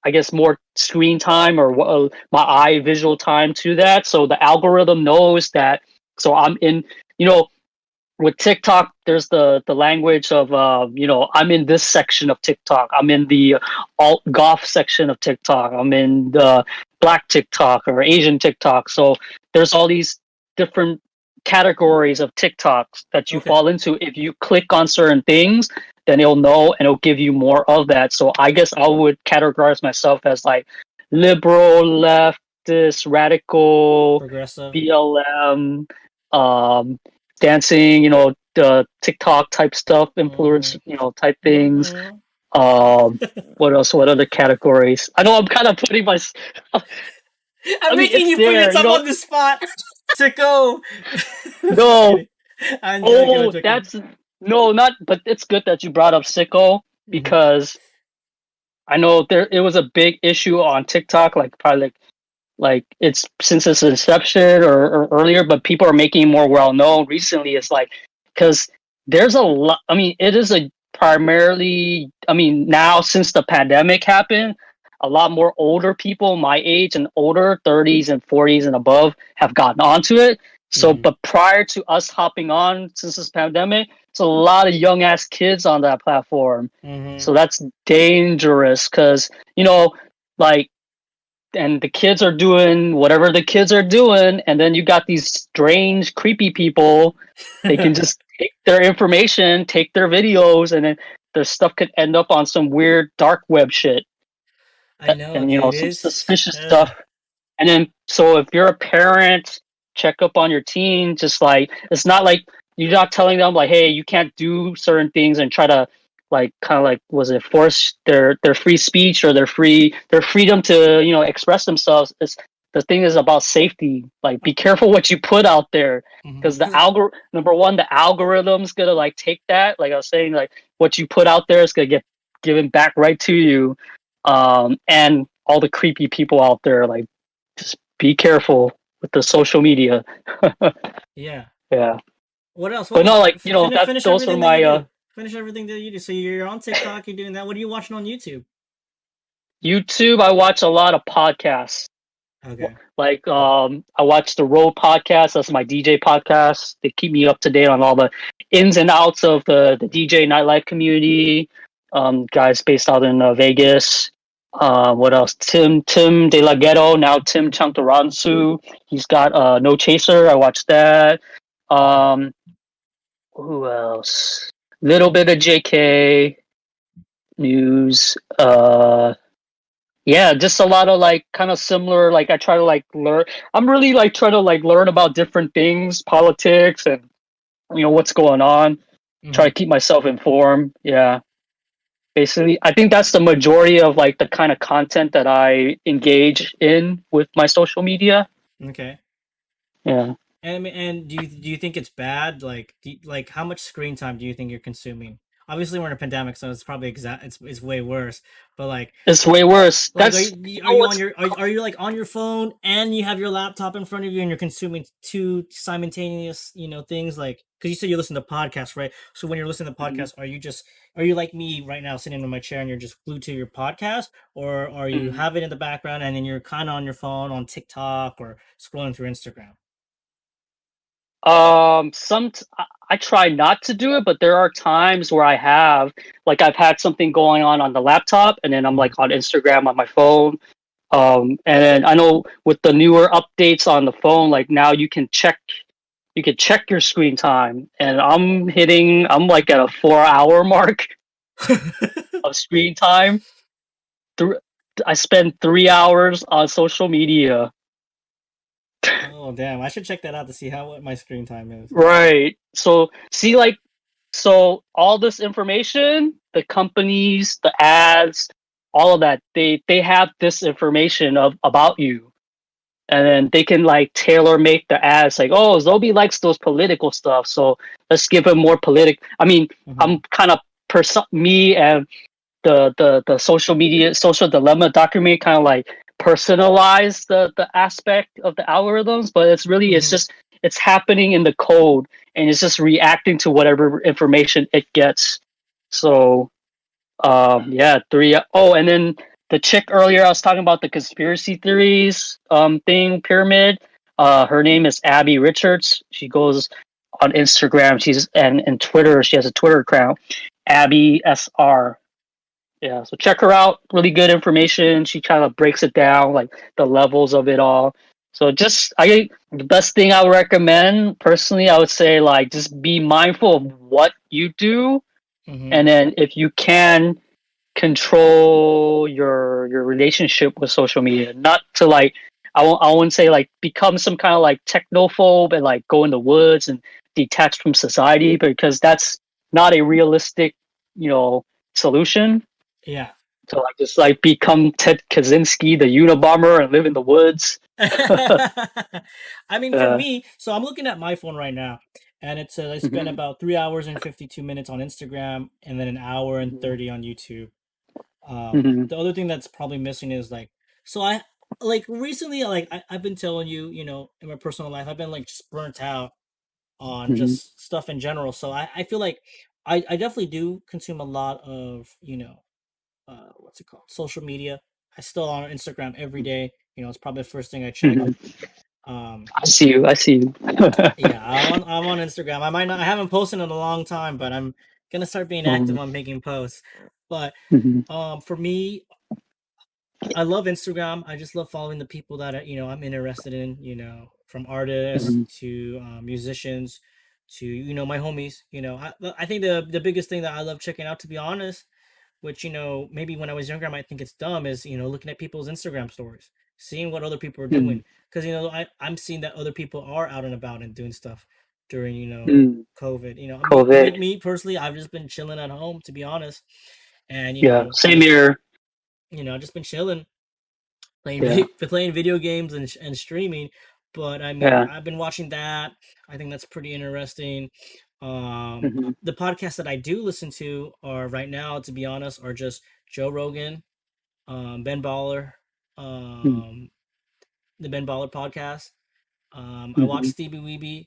I guess, more screen time or my eye visual time to that. So the algorithm knows that. So I'm in, you know, with TikTok, there's the language of I'm in this section of TikTok. I'm in the alt goth section of TikTok. I'm in the black TikTok or Asian TikTok. So there's all these different categories of TikToks that you Okay. fall into. If you click on certain things, then it'll know and it'll give you more of that. So I guess I would categorize myself as like liberal, leftist, radical, Progressive. BLM, um, dancing, the TikTok type stuff, influence, Mm-hmm. type things. Mm-hmm. Um, what else? What other categories? I know I'm kind of putting my. I'm I mean, making it's you put there. yourself on the spot to go. Just No. kidding. I'm joking. I'm Oh, joking. that's no, not. But it's good that you brought up sicko Mm-hmm. because I know there it was a big issue on TikTok, like probably like it's since its inception or earlier, but people are making it more well known recently. It's like because there's a lot. I mean, it is a primarily, I mean, now since the pandemic happened, a lot more older people my age and older, 30s and 40s and above, have gotten onto it. So, Mm-hmm. but prior to us hopping on since this pandemic, it's a lot of young ass kids on that platform. Mm-hmm. So that's dangerous because, you know, like, and the kids are doing whatever the kids are doing, and then you got these strange, creepy people. They can just take their information, take their videos, and then their stuff could end up on some weird dark web shit, I know, and dude. some It's suspicious stuff. And then, so if you're a parent, check up on your teen. Just like it's not like you're not telling them like, hey, you can't do certain things and try to like kind of like was it force their free speech or their freedom to express themselves. It's the thing is about safety. Like, be careful what you put out there because the 'cause- number one, the algorithm's gonna like take that. Like I was saying, like what you put out there is gonna get given back right to you. And all the creepy people out there, like just be careful with the social media. yeah. Yeah, What else? but What no, else? like that Finish those are everything that you my do. Finish everything that you do. So you're on TikTok. You're doing that. What are you watching on YouTube? YouTube. I watch a lot of podcasts. Okay. Like I watch the Road podcast. That's my DJ podcast. They keep me up to date on all the ins and outs of the DJ nightlife community. Guys based out in Vegas. What else? Tim De La Ghetto, now Tim Chantaransu. He's got No Chaser. I watched that. Um, who else? Little bit of JK news. Yeah, just a lot of like kind of similar. Like I try to like learn. I'm really like trying to like learn about different things, politics, and what's going on. Try Mm-hmm. to keep myself informed. Yeah, basically, I think that's the majority of like the kind of content that I engage in with my social media. Okay. Yeah, And do you think it's bad? Like like how much screen time do you think you're consuming? Obviously, we're in a pandemic, so it's probably it's way worse. But it's way worse. like You are know you on what's your are you like on your phone and you have your laptop in front of you and you're consuming two simultaneous things like because you said you listen to podcasts, right? So when you're listening to Mhm, podcasts, are you like me right now sitting in my chair and you're just glued to your podcast, or are you mhm. have it in the background and then you're kind of on your phone on TikTok or scrolling through Instagram? I try not to do it, but there are times where I have, like, I've had something going on the laptop, and then I'm Mhm. like on Instagram on my phone. And then I know with the newer updates on the phone, like now you can check your screen time, and I'm like at a 4 hour mark of screen time. Thr- I spend 3 hours on social media. Oh damn! I should check that out to see how what my screen time is. Right. So see, like, so all this information, the companies, the ads, all of that, they have this information of about you, and then they can like tailor make the ads. Like, oh, Zobi likes those political stuff, so let's give him more politic. I mean, Hmm. I'm kind of me and the social media social dilemma documentary kind of like personalize the aspect of the algorithms, but it's Hmm. just it's happening in the code, and it's just reacting to whatever information it gets. So yeah, three. Oh, and then the chick earlier I was talking about, the conspiracy theories thing pyramid. Her name is Abby Richards. She goes on Instagram. She's and Twitter. She has a Twitter account, Abby SR. Yeah, so check her out. Really good information. She kind of breaks it down, like the levels of it all. So the best thing I would recommend personally, I would say like just be mindful of what you do, Hmm. and then if you can control your relationship with social media. Not to like I won't say like become some kind of like technophobe and like go in the woods and detach from society, because that's not a realistic, you know, solution Yeah. to like just like become Ted Kaczynski, the Unabomber, and live in the woods. I mean, for Yeah. me, so I'm looking at my phone right now, and it says I spent Mhm, about 3 hours and 52 minutes on Instagram, and then an hour and mhm, 30 on YouTube. mhm, The other thing that's probably missing is like, so I like recently, like I've been telling you, in my personal life, I've been like just burnt out on mhm, just stuff in general. So I feel like I definitely do consume a lot of, what's it called, social media. I still on Instagram every day. It's probably the first thing I check. Mhm. Um, I see you. I see you. yeah, I'm on Instagram. I might not. I haven't posted in a long time, but I'm gonna start being active um, on making posts. But mhm, for me, I love Instagram. I just love following the people that I'm interested in. From artists mhm, to musicians to my homies. I think the biggest thing that I love checking out, to be honest, which maybe when I was younger I might think it's dumb, is looking at people's Instagram stories, seeing what other people are mhm, doing, because I'm seeing that other people are out and about and doing stuff during mm. COVID. Me, me, COVID. me personally, I've just been chilling at home, to be honest, and Yeah. Same just here. just been chilling, playing Yeah. playing video games and streaming. But I mean, Yeah. I've been watching that. I think that's pretty interesting. Mhm, The podcasts that I do listen to are right now, to be honest, are just Joe Rogan, Ben Baller, mm, um, the Ben Baller podcast. I watch mhm. Stevie Weeby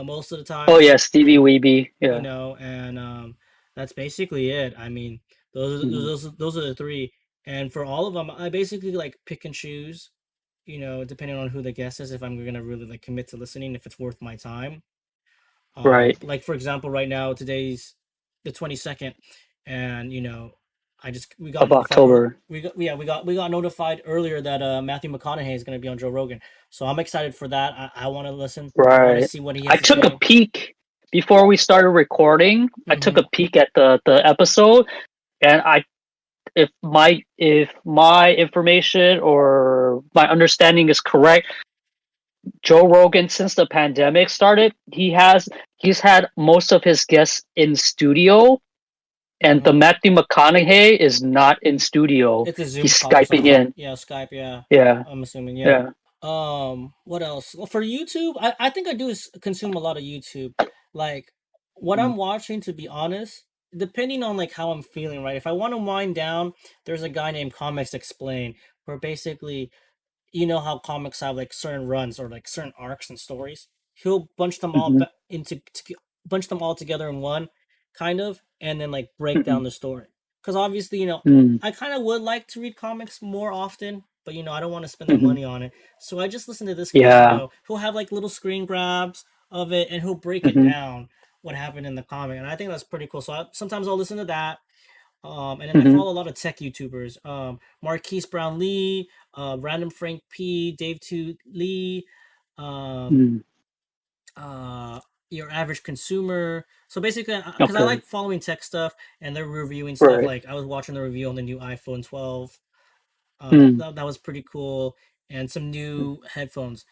most of the Oh time, yeah, Stevie Weeby. Yeah. and that's basically it. I mean, those Mhm, those those are the three, and for all of them, I basically like pick and choose. Depending on who the guest is, if I'm gonna really like commit to listening, if it's worth my time. right. Like for example, right now today's the 22nd, and I just we got Of notified. October. We got yeah we got notified earlier that Matthew McConaughey is gonna be on Joe Rogan, so I'm excited for that. I want to listen. I want to Right. see what he I has to took a say. peek before we started recording. I took Hmm. a peek at the episode, and I if my information or my understanding is correct, Joe Rogan, since the pandemic started, he's had most of his guests in studio, and the Hmm. Matthew McConaughey is not in studio. It's a Zoom He's call or skyping something. in. Yeah, Skype. Yeah, Yeah, I'm assuming. Yeah. yeah. What else? Well, for YouTube, I think I do consume a lot of YouTube. Like what Mm-hmm. I'm watching, to be honest, depending on like how I'm feeling, right? If I want to wind down, there's a guy named Comics Explain, where basically how comics have like certain runs or like certain arcs and stories. He'll bunch them all Mm-hmm. bunch them all together in one, kind of, and then like break Mm-hmm. down the story. Because obviously, Mm-hmm. I kind of would like to read comics more often, but I don't want to spend the Mm-hmm. money on it. So I just listen to this guy. Yeah. Who'll have like little screen grabs of it, and he'll break it Mm-hmm. down what happened in the comic, and I think that's pretty cool. So sometimes I'll listen to that. And then I Mm-hmm. follow a lot of tech YouTubers. Marquise Brown Lee, Random Frank P, Dave Two Lee, um, Mm-hmm. uh, your average consumer. So basically, because I Okay. like following tech stuff, and they're reviewing stuff. Right. Like I was watching the review on the new iPhone 12. Mm. That was pretty cool, and some new headphones.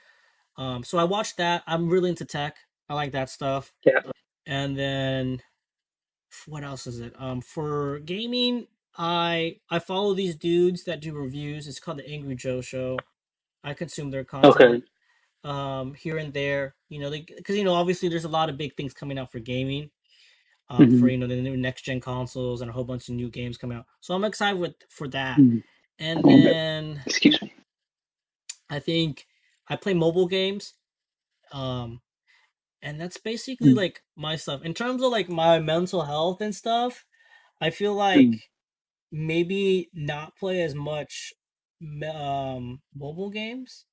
So I watched that. I'm really into tech. I like that stuff. Yeah. And then what else is it? For gaming, I follow these dudes that do reviews. It's called the Angry Joe Show. I consume their Okay. content here and there. Because obviously there's a lot of big things coming out for gaming. For Mm-hmm. the new next gen consoles and a whole bunch of new games coming out. So I'm excited for that. Mm-hmm. And then Excuse me. I think I play mobile games. Um, and that's basically Mm-hmm. like my stuff. In terms of like my mental health and stuff, I feel Mm-hmm. like maybe not play as much mobile games.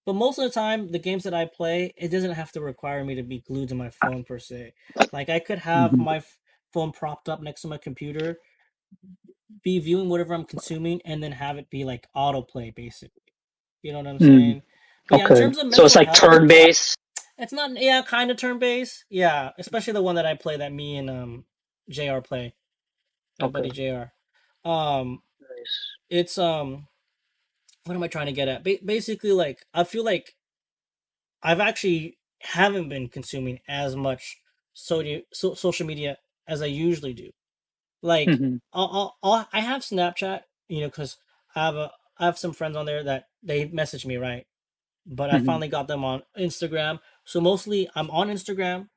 But most of the time, the games that I play, it doesn't have to require me to be glued to my phone per se. Like I could have Mm-hmm. my phone propped up next to my computer, be viewing whatever I'm consuming, and then have it be like autoplay, basically. You know what I'm Mm. saying? But yeah, in Okay. terms of So it's mental like health, turn based. it's not, yeah, kind of turn based. Yeah, especially the one that I play, that me and JR play, my Okay. buddy JR. Um, Nice. it's what am I trying to get at? Basically, like I feel like I've actually haven't been consuming as much social media as I usually do. Like Mm-hmm. I have Snapchat, because I have a I have some friends on there that they message me, right, but I Mm-hmm. finally got them on Instagram. So mostly I'm on Instagram,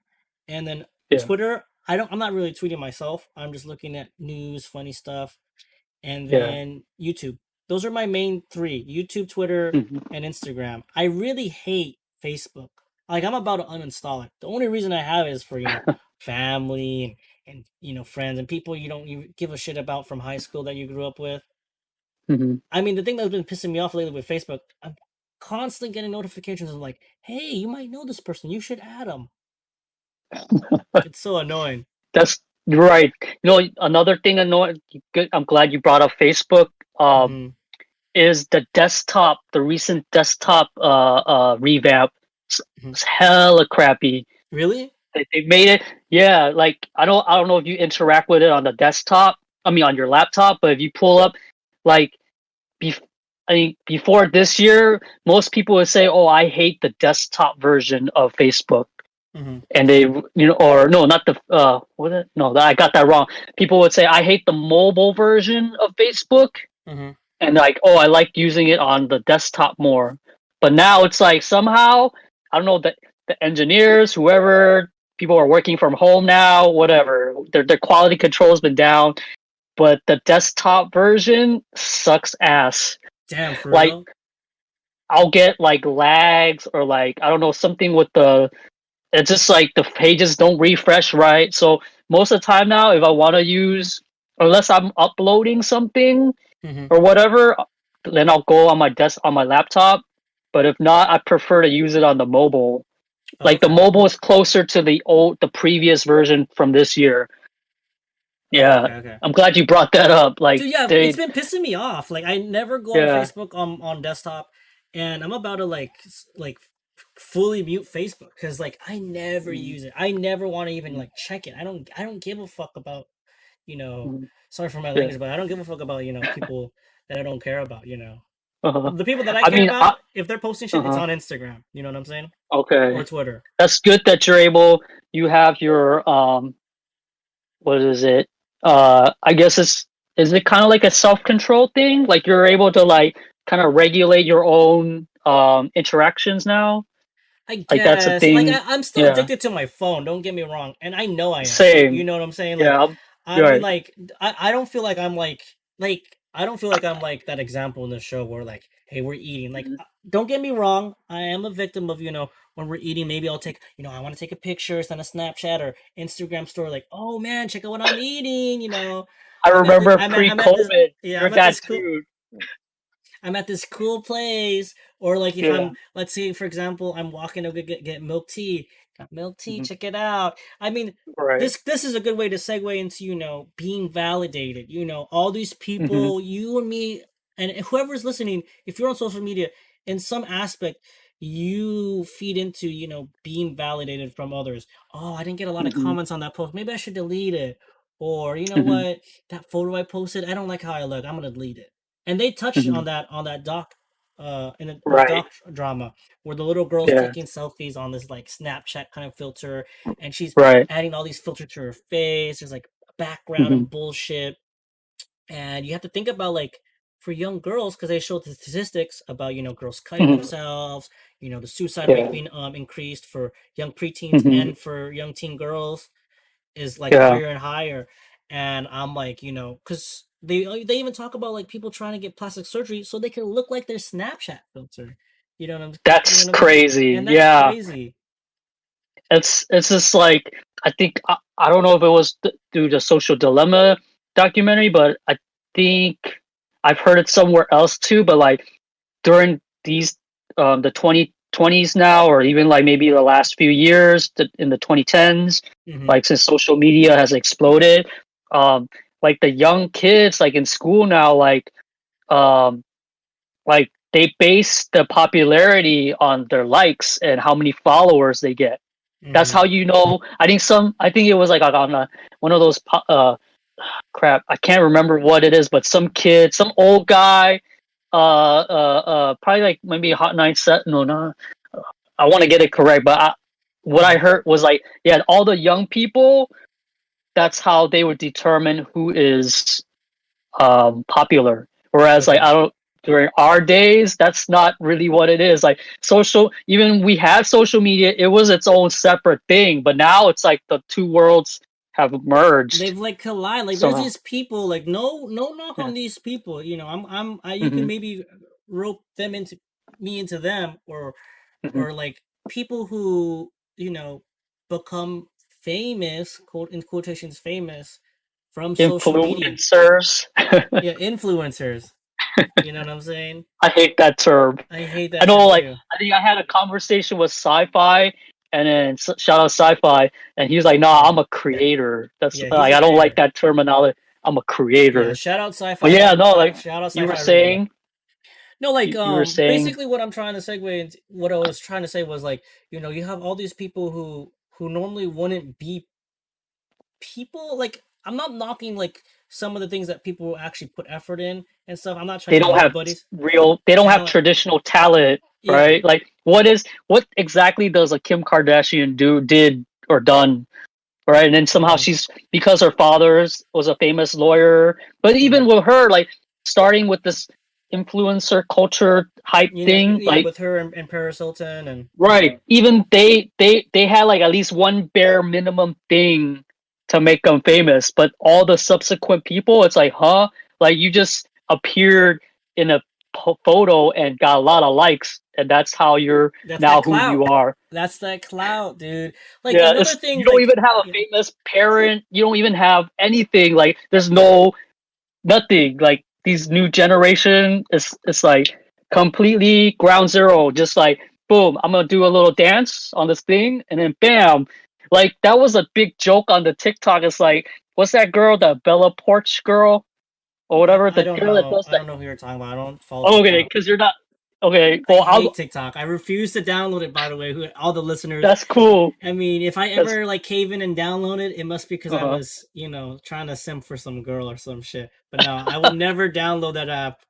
and then Yeah. Twitter. I'm not really tweeting myself. I'm just looking at news, funny stuff, and Yeah. then YouTube. Those are my main three: YouTube, Twitter, Mm-hmm. and Instagram. I really hate Facebook. Like I'm about to uninstall it. The only reason I have it is for family and friends and people you give a shit about from high school that you grew up with. Hmm. I mean, the thing that's been pissing me off lately with Facebook, I'm constantly getting notifications of like, "Hey, you might know this person. You should add them." It's so annoying. That's right. Another thing annoying. Good. I'm glad you brought up Facebook. Um, Hmm. is the recent desktop revamp. Hmm. It's hella crappy. Really? They made it, yeah. Like I don't know if you interact with it on the desktop. I mean, on your laptop, but if you pull up, like, bef- I mean, before this year, most people would say, "Oh, I hate the desktop version of Facebook," Hmm. and or no, not the what? No, I got that wrong. People would say, "I hate the mobile version of Facebook," Hmm. and like, "Oh, I like using it on the desktop more." But now it's like somehow I don't know, the engineers, whoever, people are working from home now, whatever. Their quality control has been down, but the desktop version sucks ass. Damn, for Like, real? I'll get like lags, or like, I don't know, something with the, it's just like the pages don't refresh right. So most of the time now, if I want to use, unless I'm uploading something Hmm. or whatever, then I'll go on my laptop. But if not, I prefer to use it on the mobile. Oh, Like, the okay. mobile is closer to the previous version from this year. Oh, Yeah, okay, okay. I'm glad you brought that up. Like, Dude, yeah, it's they, been pissing me off. Like, I never go on yeah, Facebook on desktop, and I'm about to like fully mute Facebook because like I never mm, use it. I never want to even mm, like check it. I don't give a fuck about you know. mm, Sorry for my yeah. language, but I don't give a fuck about people that I don't care about. Uh-huh. The people that I I care mean, about, if they're posting shit, it's uh-huh. on Instagram. You know what I'm saying? Or Okay, Twitter. that's good that you have your what is it? I guess is it kind of like a self control thing? Like, you're able to like kind of regulate your own interactions now. I Like, that's a guess. Like thing. I'm still Yeah. addicted to my phone. Don't get me wrong, and I know I am. You Same. know what I'm saying? Like, Yeah. I You're mean, right. like I don't feel like I'm like I don't feel like I'm like that example in the show where like, hey, we're eating. Like, Mhm. don't get me wrong. I am a victim of when we're eating. Maybe I'll take I want to take a picture, send a Snapchat or Instagram story. Like, oh man, check out what I'm eating. I remember I'm at this pre-COVID. yeah You're I'm at that this cool too. I'm at this cool place, or like if Yeah. I'm, let's say, for example, I'm walking to get milk tea. Got milk tea, Mhm. check it out. I mean, Right. this is a good way to segue into being validated. All these Hmm. people, you and me, and whoever's listening, if you're on social media, in some aspect, you feed into being validated from others. Oh, I didn't get a lot of Hmm. comments on that post. Maybe I should delete it. Or you know Hmm. what, that photo I posted, I don't like how I look. I'm gonna delete it. And they touched Hmm. on that doc in the Right. doc drama where the little girl's Yeah. taking selfies on this like Snapchat kind of filter, and she's Right. adding all these filters to her face. There's like background Hmm. and bullshit, and you have to think about like for young girls because they showed the statistics about girls cutting Hmm. themselves. The suicide rate Yeah. being increased for young preteens Hmm. and for young teen girls is like Yeah. higher and higher. And I'm like, because they even talk about like people trying to get plastic surgery so they can look like their Snapchat filter. You know That's what I'm saying? crazy. And that's Yeah. crazy. It's just like, I think, I don't know if it was through the Social Dilemma documentary, but I think I've heard it somewhere else too. But like, during these the 2020s now, or even like maybe the last few years, in the 2010s, Hmm. like, since social media has exploded, um like the young kids, like in school now, um like, they base the popularity on their likes and how many followers they get. That's Hmm. how you know. I think it was like on one of those crap. I can't remember what it is, but some kid, some old guy, probably like maybe a Hot 9 set. No, no, I want to get it correct, but what I Hmm. heard was like, yeah, all the young people. That's how they would determine who is popular. Whereas, like, Okay. I don't, during our days, that's not really what it is. Like, even we had social media, it was its own separate thing. But now it's like the two worlds have merged They've like collided. Like there's somehow. these people. Like no knock Yeah. on these people. You can Hmm. maybe rope into them, or Hmm. like people who become famous, quote in quotations, famous from social media. Influencers. Yeah, influencers. You know what I'm saying? I hate that term. I hate I that know, term like, too. I think I had a conversation with Sci-Fi, and then shout out Sci-Fi, and he was like, "Nah, Yeah, I'm a creator. That's yeah, he's like a I don't like creator. that terminology. I'm a Yeah, creator." shout out But sci-fi. yeah, no, like Shout out you were sci-fi really. saying, No, like you were saying basically what I'm trying to segue into, what I was trying to say was like, you have all these people who normally wouldn't be people. Like, I'm not knocking like some of the things that people actually put effort in and stuff. I'm not trying they to be don't have nobody's they don't have talent. traditional talent, Yeah. right? Like, what exactly does a Kim Kardashian did or done, right? And then somehow Hmm. she's, because her father's was a famous lawyer, but Hmm. even with her, like, starting with this influencer culture hype thing, Yeah, like, with her and Paris Hilton and right, even they had like at least one bare minimum thing to make them famous, but all the subsequent people, it's like, huh, like you just appeared in a photo and got a lot of likes, and that's how you're that's now that who you clout. are. That's that clout, dude. Like Yeah, another it's, thing, you don't like even have a yeah, famous parent, you don't even have anything, like there's no nothing. Like these new generation, it's like completely ground zero. Just like boom, I'm gonna do a little dance on this thing, and then bam, like that was a big joke on the TikTok. It's like, what's that girl, the Bella Porch girl or whatever, I the don't girl that know. does I that. don't know who you're talking about. I don't follow Oh, okay, TikTok. because you're not okay. I Well, hate I'll. TikTok. I refuse to download it. By the way, all the listeners. That's cool. I mean, if I That's ever like cave in and download it, it must be because I uh was, trying to simp for some girl or some shit. But no, I would never download that app.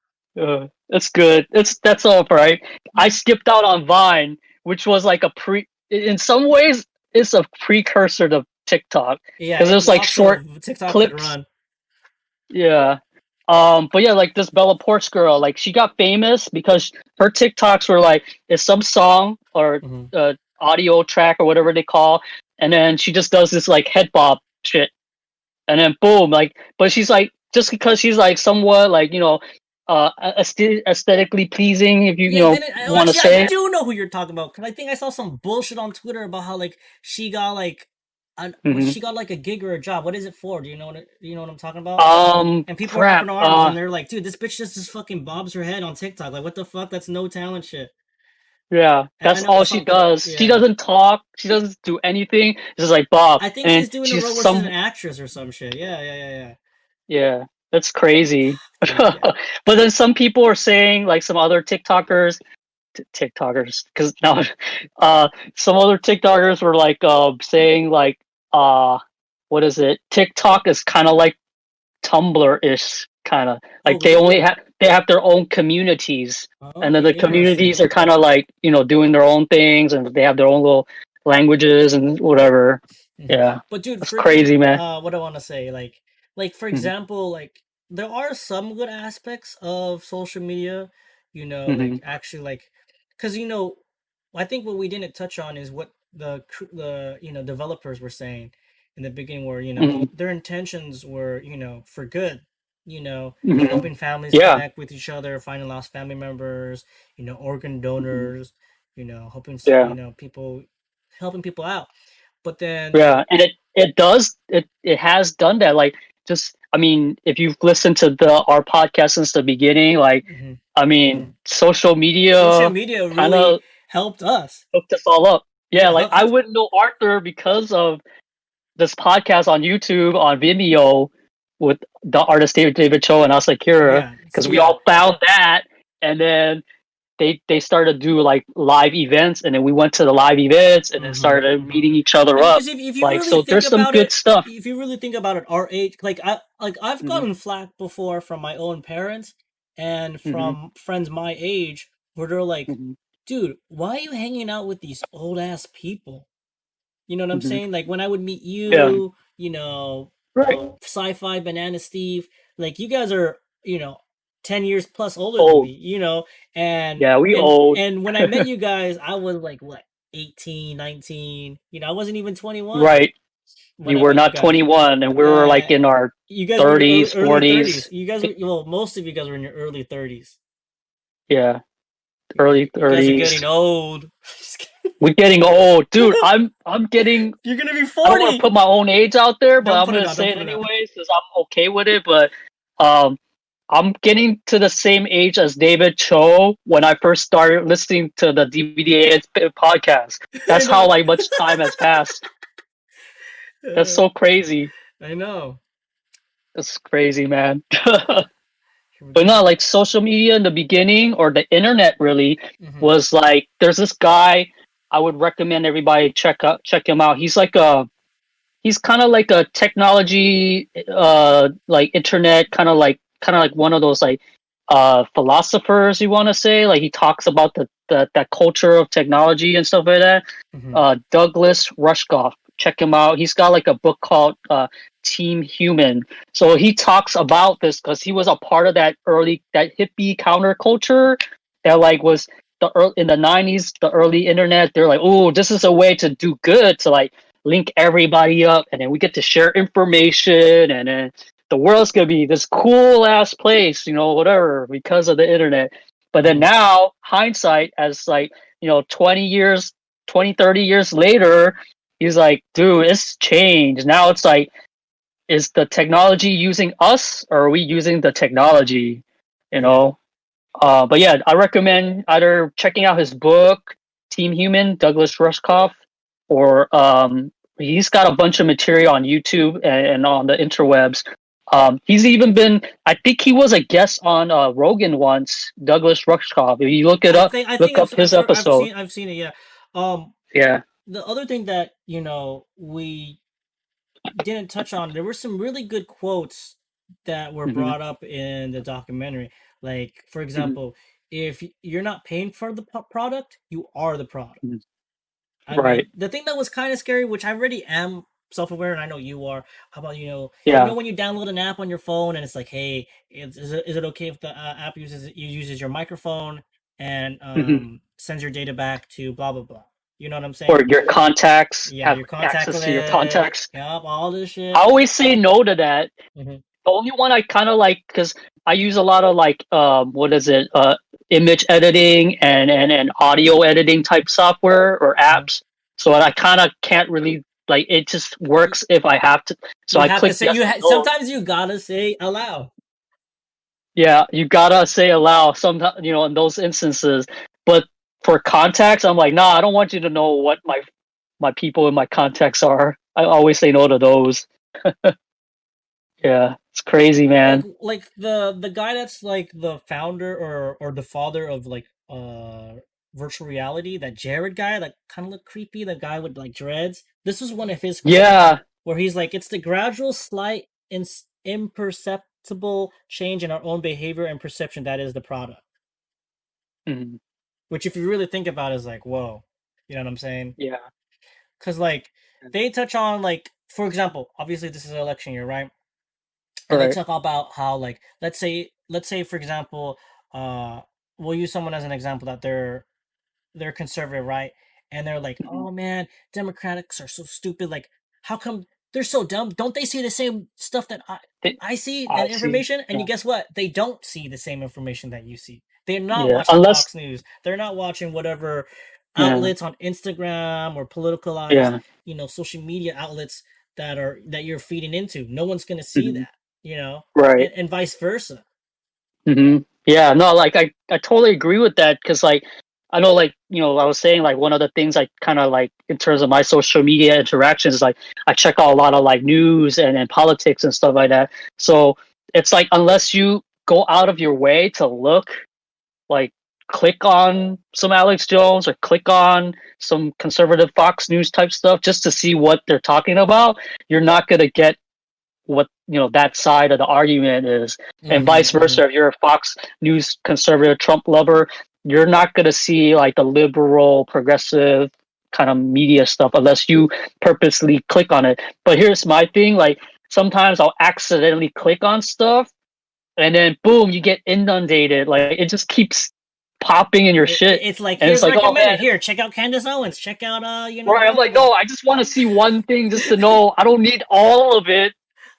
That's good. That's all right. I skipped out on Vine, which was like a in some ways, it's a precursor to TikTok Yeah, because it there's was like also short TikTok could clips. run. Yeah. But yeah, like this Bella Porch girl, like she got famous because her TikToks were like, it's some song or Hmm. audio track or whatever they call, and then she just does this like head bob shit, and then boom, like, but she's like, just because she's like somewhat like, aesthetically pleasing, if you Yeah, then want to actually I say. do know who you're talking about because I think I saw some bullshit on Twitter about how like she got like, Hmm. she got like a gig or a job. What is it for? Do you know what I'm talking about? And people are up in Crap. arms and they're like, dude, this bitch just fucking bobs her head on TikTok. Like, what the fuck? That's no talent shit. Yeah, I that's know I all saw. she does. She Yeah, doesn't talk. She doesn't do anything. It's just like Bob, I think and she's doing a she's role where she's an some. actress or some shit. Yeah, yeah, yeah, yeah. Yeah, that's crazy. Dude, yeah. But then some people are saying, like some other TikTokers, because now, some other TikTokers were like, saying like, uh, what is it? TikTok is kind of like Tumblr-ish, kind of Oh, like they only really? have they have their own communities, and then Oh, the interesting. communities are kind of like, doing their own things, and they have their own little languages and whatever. Mhm. Yeah, But dude, that's freaking crazy, man. what I want to say, like for Hmm. example, like there are some good aspects of social media, Hmm. like actually like cuz I think what we didn't touch on is what the developers were saying in the beginning where, Hmm. their intentions were, for good, you know, Hmm. helping families Yeah. connect with each other, finding lost family members, organ Hmm. donors, helping Yeah. people helping people out. But then Yeah, and it has done that. Like, just, I mean, if you've listened to the our podcast since the beginning, like, mhm, I mean, social social media media kind really of helped us. hooked us all up. Yeah, Yeah, like I helped. wouldn't know Arthur because of this podcast on YouTube, on Vimeo, with the artist David Cho and Asa Kira, Yeah, because we yeah. all found that, and then they started to do like live events, and then we went to the live events and then Hmm. started meeting each other Yeah, up. because if you Like, really so think there's some about good it, stuff. if you really think about it, our age, I've Hmm. gotten flack before from my own parents and Hmm. from friends my age where they're like, Hmm. "Dude, why are you hanging out with these old ass people?" You know what I'm Hmm. saying? Like when I would meet Yeah. you, Right. Sci-Fi, Banana Steve, like you guys are, 10 years plus older than me, Old. and Yeah, we and old. and when I met you guys, I was like what, 18, 19, I wasn't even 21 Right. when You I were met you not guys. 21, and we were like Yeah, in our you guys were in your 30s, early 30s. 40s. You guys were, well, most of you guys were in your early 30s. Yeah, You, early you guys are 30s. getting old. We're getting old, dude. I'm getting. You're gonna be I don't want to 40. put my own age out there, but Don't I'm put it gonna out. Don't say put it it out. anyways because I'm okay with it. But um, I'm getting to the same age as David Cho when I first started listening to the DVD8 podcast. I That's how know. like much time has passed. That's Uh, so crazy. I know. That's crazy, man. But not like social media in the beginning or the internet really Hmm. was like there's this guy I would recommend everybody check him out. He's kind of like a technology like internet kind of like one of those like philosophers you want to say like he talks about the that culture of technology and stuff like that. Hmm. Douglas Rushkoff, check him out. He's got like a book called Team Human. So he talks about this because he was a part of that hippie counterculture that like was in the 90s, the early internet. They're like, oh, this is a way to do good, to like link everybody up, and then we get to share information, and then the world's gonna be this cool ass place, whatever, because of the internet. But then Hmm. now, hindsight, as like 20 years, 20, 30 years later, he's like, dude, it's changed. Now it's like, is the technology using us, or are we using the technology? You Yeah. know. But yeah, I recommend either checking out his book, Team Human, Douglas Rushkoff, or he's got a bunch of material on YouTube and on the interwebs. He's even been, I think he was a guest on Rogan once, Douglas Rushkoff. If you I look think up his episode. I've seen it. Yeah. Um, Yeah. the other thing that we didn't touch on, there were some really good quotes that were Hmm. brought up in the documentary. Like, for Hmm. example, if you're not paying for the product, you are the product. Hmm. I Right. mean, the thing that was kind of scary, which I already am self-aware, and I know you are, how about Yeah. when you download an app on your phone and it's like, hey, is it okay if the app uses your microphone and Hmm. sends your data back to blah blah blah. You know what I'm Or saying? your contacts Yeah, have your contact access to your list, contacts. yep, all this I shit. always say no to that. Hmm. The only one I kind of like, because I use a lot of like what is it, image editing and audio editing type software or Hmm. apps. So I kind of can't really like it. Just You, works if I have to. So you I have to click say yes or no. sometimes you gotta say allow. Yeah, you gotta say allow sometimes, in those instances. But for contacts, I'm like, nah, I don't want you to know what my people in my contacts are. I always say no to those. Yeah, it's crazy, man. Like the guy that's like the founder or the father of like virtual reality, that Jared guy that kind of looked creepy, the guy with like dreads. This was one of his quotes Yeah. where he's like, it's the gradual slight imperceptible change in our own behavior and perception that is the product. Mhm. Which if you really think about it, is like, whoa. You know what I'm saying? Yeah. Because like they touch on, like, for example, obviously this is an election year, right? All And they right. talk about how, like, let's say for example, uh we'll use someone as an example that they're conservative, right? And they're like, Mhm. oh man, Democrats are so stupid, like, how come they're so dumb? Don't they see the same stuff that It, I see, I and see. information? And you Yeah. guess what, they don't see the same information that you see. They're not Yeah. watching Unless. Fox News, they're not watching whatever Yeah. outlets on Instagram or politicalized, Yeah. social media outlets that you're feeding into. No one's going to see Hmm. that, you know Right. and vice versa. Hmm. Yeah. No. Like I totally agree with that because like I know like I was saying like one of the things I kind of like in terms of my social media interactions is like I check out a lot of like news and politics and stuff like that. So it's like unless you go out of your way to look, like click on some Alex Jones or click on some conservative Fox News type stuff just to see what they're talking about, you're not going to get what that side of the argument is. And Hmm. vice Hmm. versa, if you're a Fox News conservative Trump lover, you're not going to see like the liberal progressive kind of media stuff unless you purposely click on it. But here's my thing, like sometimes I'll accidentally click on stuff and then boom, you get inundated. Like it just keeps popping in your shit, It's like, and it's here's like, oh man, recommended, here, check out Candace Owens, check out right? I'm blah blah like, blah. no, I just want to see one thing just to know. I don't need all of it.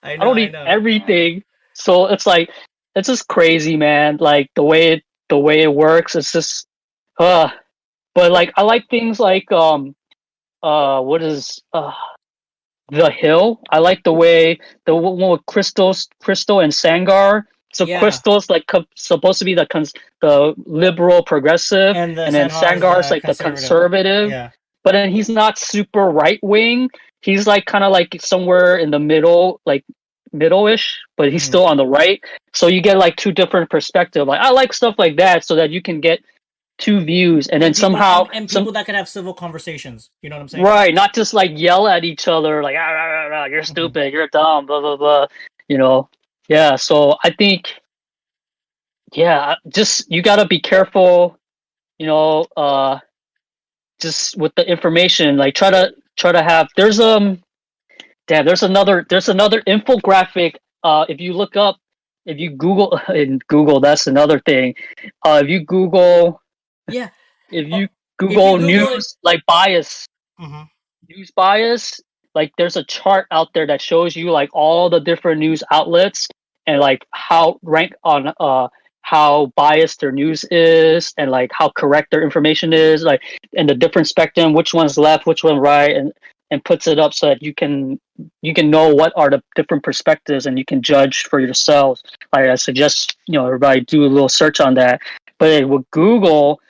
I I know, don't I need know. everything. So it's like, it's just crazy, man. Like the way it works, it's just, uh, But like I like things like what is the Hill. I like the way the one with Crystal and Sangar. So Yeah, Crystal's like supposed to be the liberal progressive, and the and then Sanhar is Sangar's the like the conservative. conservative. Yeah. But then he's not super right wing. He's like kind of like somewhere in the middle, like middle-ish, but he's Hmm. still on the right. So you get like two different perspectives. Like I like stuff like that, so that you can get two views, and then And people somehow and some people that can have civil conversations. You know what I'm saying? right, not just like yell at each other like ah, rah, rah, rah, you're Hmm. stupid, you're dumb, blah blah blah. You know, yeah. So I think yeah, just you gotta be careful. You know, just with the information, like try to have. There's another infographic. If you look up, if you Google in Google, that's another thing. If you Google, Yeah. if Oh, you if you Google Google it. news like bias, Hmm. news bias, like there's a chart out there that shows you like all the different news outlets and like how rank on how biased their news is and like how correct their information is, like and the different spectrum, which one's left, which one right, and puts it up so that you can know what are the different perspectives and you can judge for yourselves. Like I suggest, everybody do a little search on that. But with Google,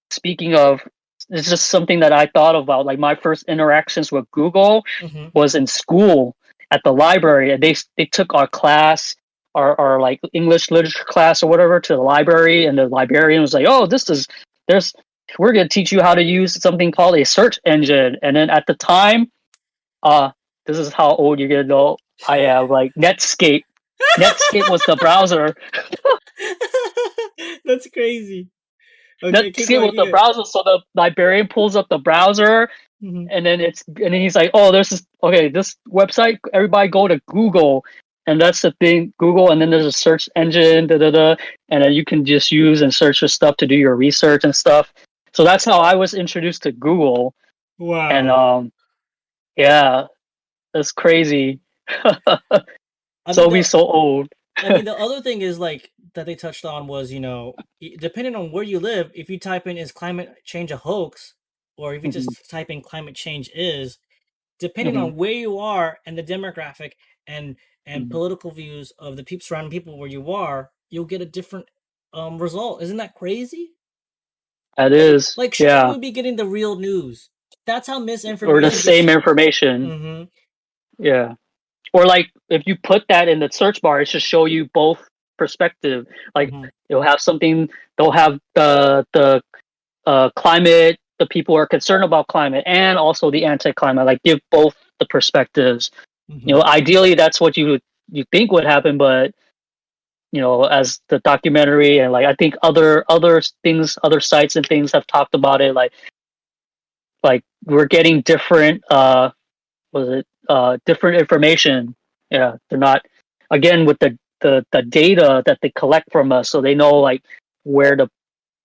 speaking of, it's just something that I thought about. Like my first interactions with Google Hmm. was in school at the library, and they took our class, our like English literature class or whatever, to the library, and the librarian was like, "Oh, there's we're gonna teach you how to use something called a search engine." And then at the time, uh, this is how old you're gonna know I am. Like Netscape. Netscape was the browser. That's crazy. Okay, keep Netscape going. was Keep the going. browser, so the librarian pulls up the browser, Hmm. and then he's like, "Oh, there's this okay, this website. Everybody go to Google, and that's the thing, Google. And then there's a search engine, da da da, and then you can just use and search for stuff to do your research and stuff." So that's how I was introduced to Google, and Wow. yeah, that's crazy. I mean So we the so old. I mean the other thing is like that they touched on was, depending on where you live, if you type in is climate change a hoax, or if you Hmm. just type in climate change is, depending Hmm. on where you are and the demographic and Hmm. political views of the people surrounding people where you are, you'll get a different result. Isn't that crazy? That Like is, like shouldn't yeah, we be getting the real news? That's how or the misinformation same gets. information, Mm-hmm. yeah. Or like if you put that in the search bar, it should show you both perspective. Like Mm-hmm. you'll have something. They'll have the climate. The people who are concerned about climate, and also the anti-climate. Like give both the perspectives. Mm-hmm. Ideally, that's what you think would happen, but as the documentary and like I think other things, other sites and things have talked about it. Like we're getting different. Was it different information? Yeah, they're not again with the data that they collect from us, so they know like where to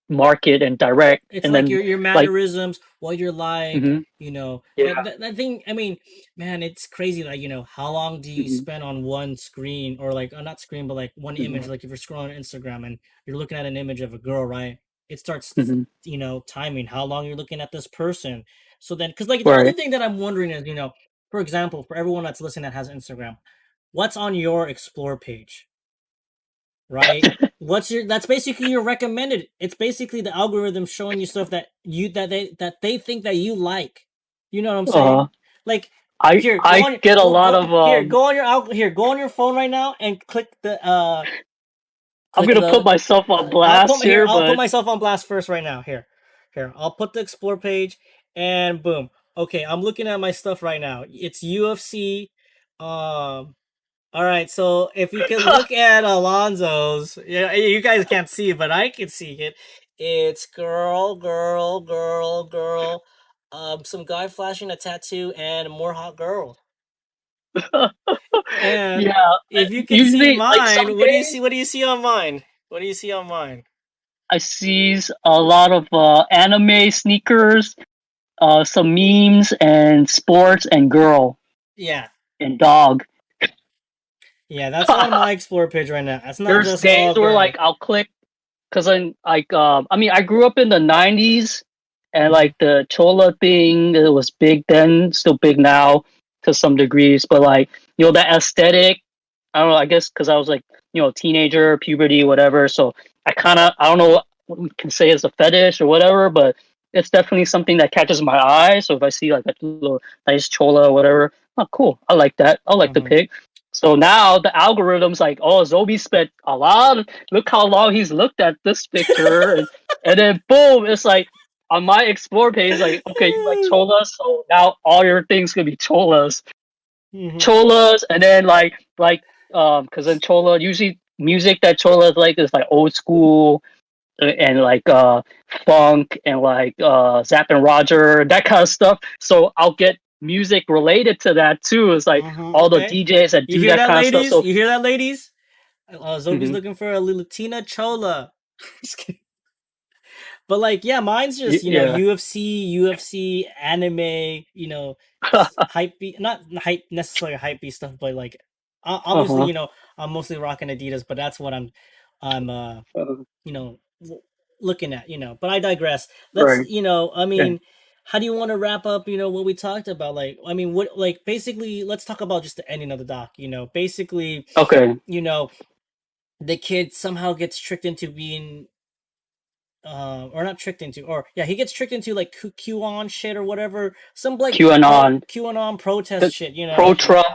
market and direct, It's and like then your like mannerisms, what you're like, hmm yeah. that thing. I mean, man, it's crazy. Like, how long do you Hmm. spend on one screen, or like not screen, but like one image? Hmm. Like if you're scrolling Instagram and you're looking at an image of a girl, right? It starts, Hmm. timing how long you're looking at this person. So then, because like the other Right. thing that I'm wondering is, for example, for everyone that's listening that has Instagram, what's on your explore page? Right? That's basically your recommended. It's basically the algorithm showing you stuff that they think that you like. You know what I'm uh saying? Like I here, go I on get a go lot go of here, go on your here, go on your phone right now and I'm click gonna put the myself on blast here, I'll put but myself on blast first right now. Here, I'll put the explore page and boom. Okay, I'm looking at my stuff right now. It's UFC. All right, so if you can look at Alonzo's, yeah, you guys can't see it, but I can see it. It's girl, girl, girl, girl. Some guy flashing a tattoo and more hot girls. And yeah. if you can see Usually, like some mine, what do you see? days What do you see on mine? What do you see on mine? I sees a lot of anime sneakers, some memes and sports and girl Yeah, and dog. yeah, that's on my explore page right now. That's not There's just days all where girl. like I'll click because I'm like I mean I grew up in the '90s, and Mhm. like the chola thing, it was big then, still big now to some degrees, but like that aesthetic, I don't know, I guess because I was like teenager, puberty, whatever, so I don't know what we can say is a fetish or whatever, but it's definitely something that catches my eye. So if I see like a little nice chola or whatever, oh cool, I like that, I like the Mhm. pic. So now the algorithm's like, oh, Zobi spent a lot look how long he's looked at this picture, and then boom, it's like on my explore page, like, okay, you like cholas, so now all your things gonna be cholas, Mhm. cholas, and then because in chola usually music that cholas like is like old school and like funk and like Zapp and Roger, that kind of stuff. So I'll get music related to that too. It's like Mhm. all the Okay. DJs that You do hear that that, kind of stuff. ladies? So You hear that, ladies? Zobi's mhm. looking for a Latina chola. Just kidding. But like, yeah, mine's just Yeah. UFC, anime, hype, not hype necessarily hype stuff, but like, obviously, Uh-huh. I'm mostly rocking Adidas, but that's what I'm you know, looking at, But I digress. Let's, Right. I Yeah. mean, how do you want to wrap up, what we talked about? Like, I mean, what, like, basically, let's talk about just the ending of the doc. Basically, Okay. you know, the kid somehow gets tricked into being or not tricked into, or yeah, he gets tricked into like QAnon shit or whatever, some like QAnon, QAnon protest the shit, pro Trump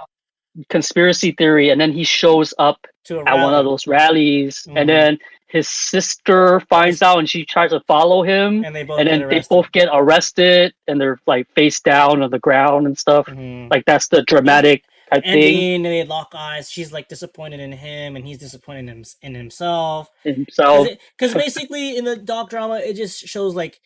conspiracy theory, and then he shows up to a at one of rally. those rallies, and Mm-hmm. then his sister finds out and she tries to follow him, And they both and get then they arrested. both get arrested and they're like face down on the ground and stuff. Mm-hmm. Like that's the And dramatic type thing ending, and they lock eyes. She's like disappointed in him, and he's disappointed in himself. himself. Because basically in the doc drama, it just shows like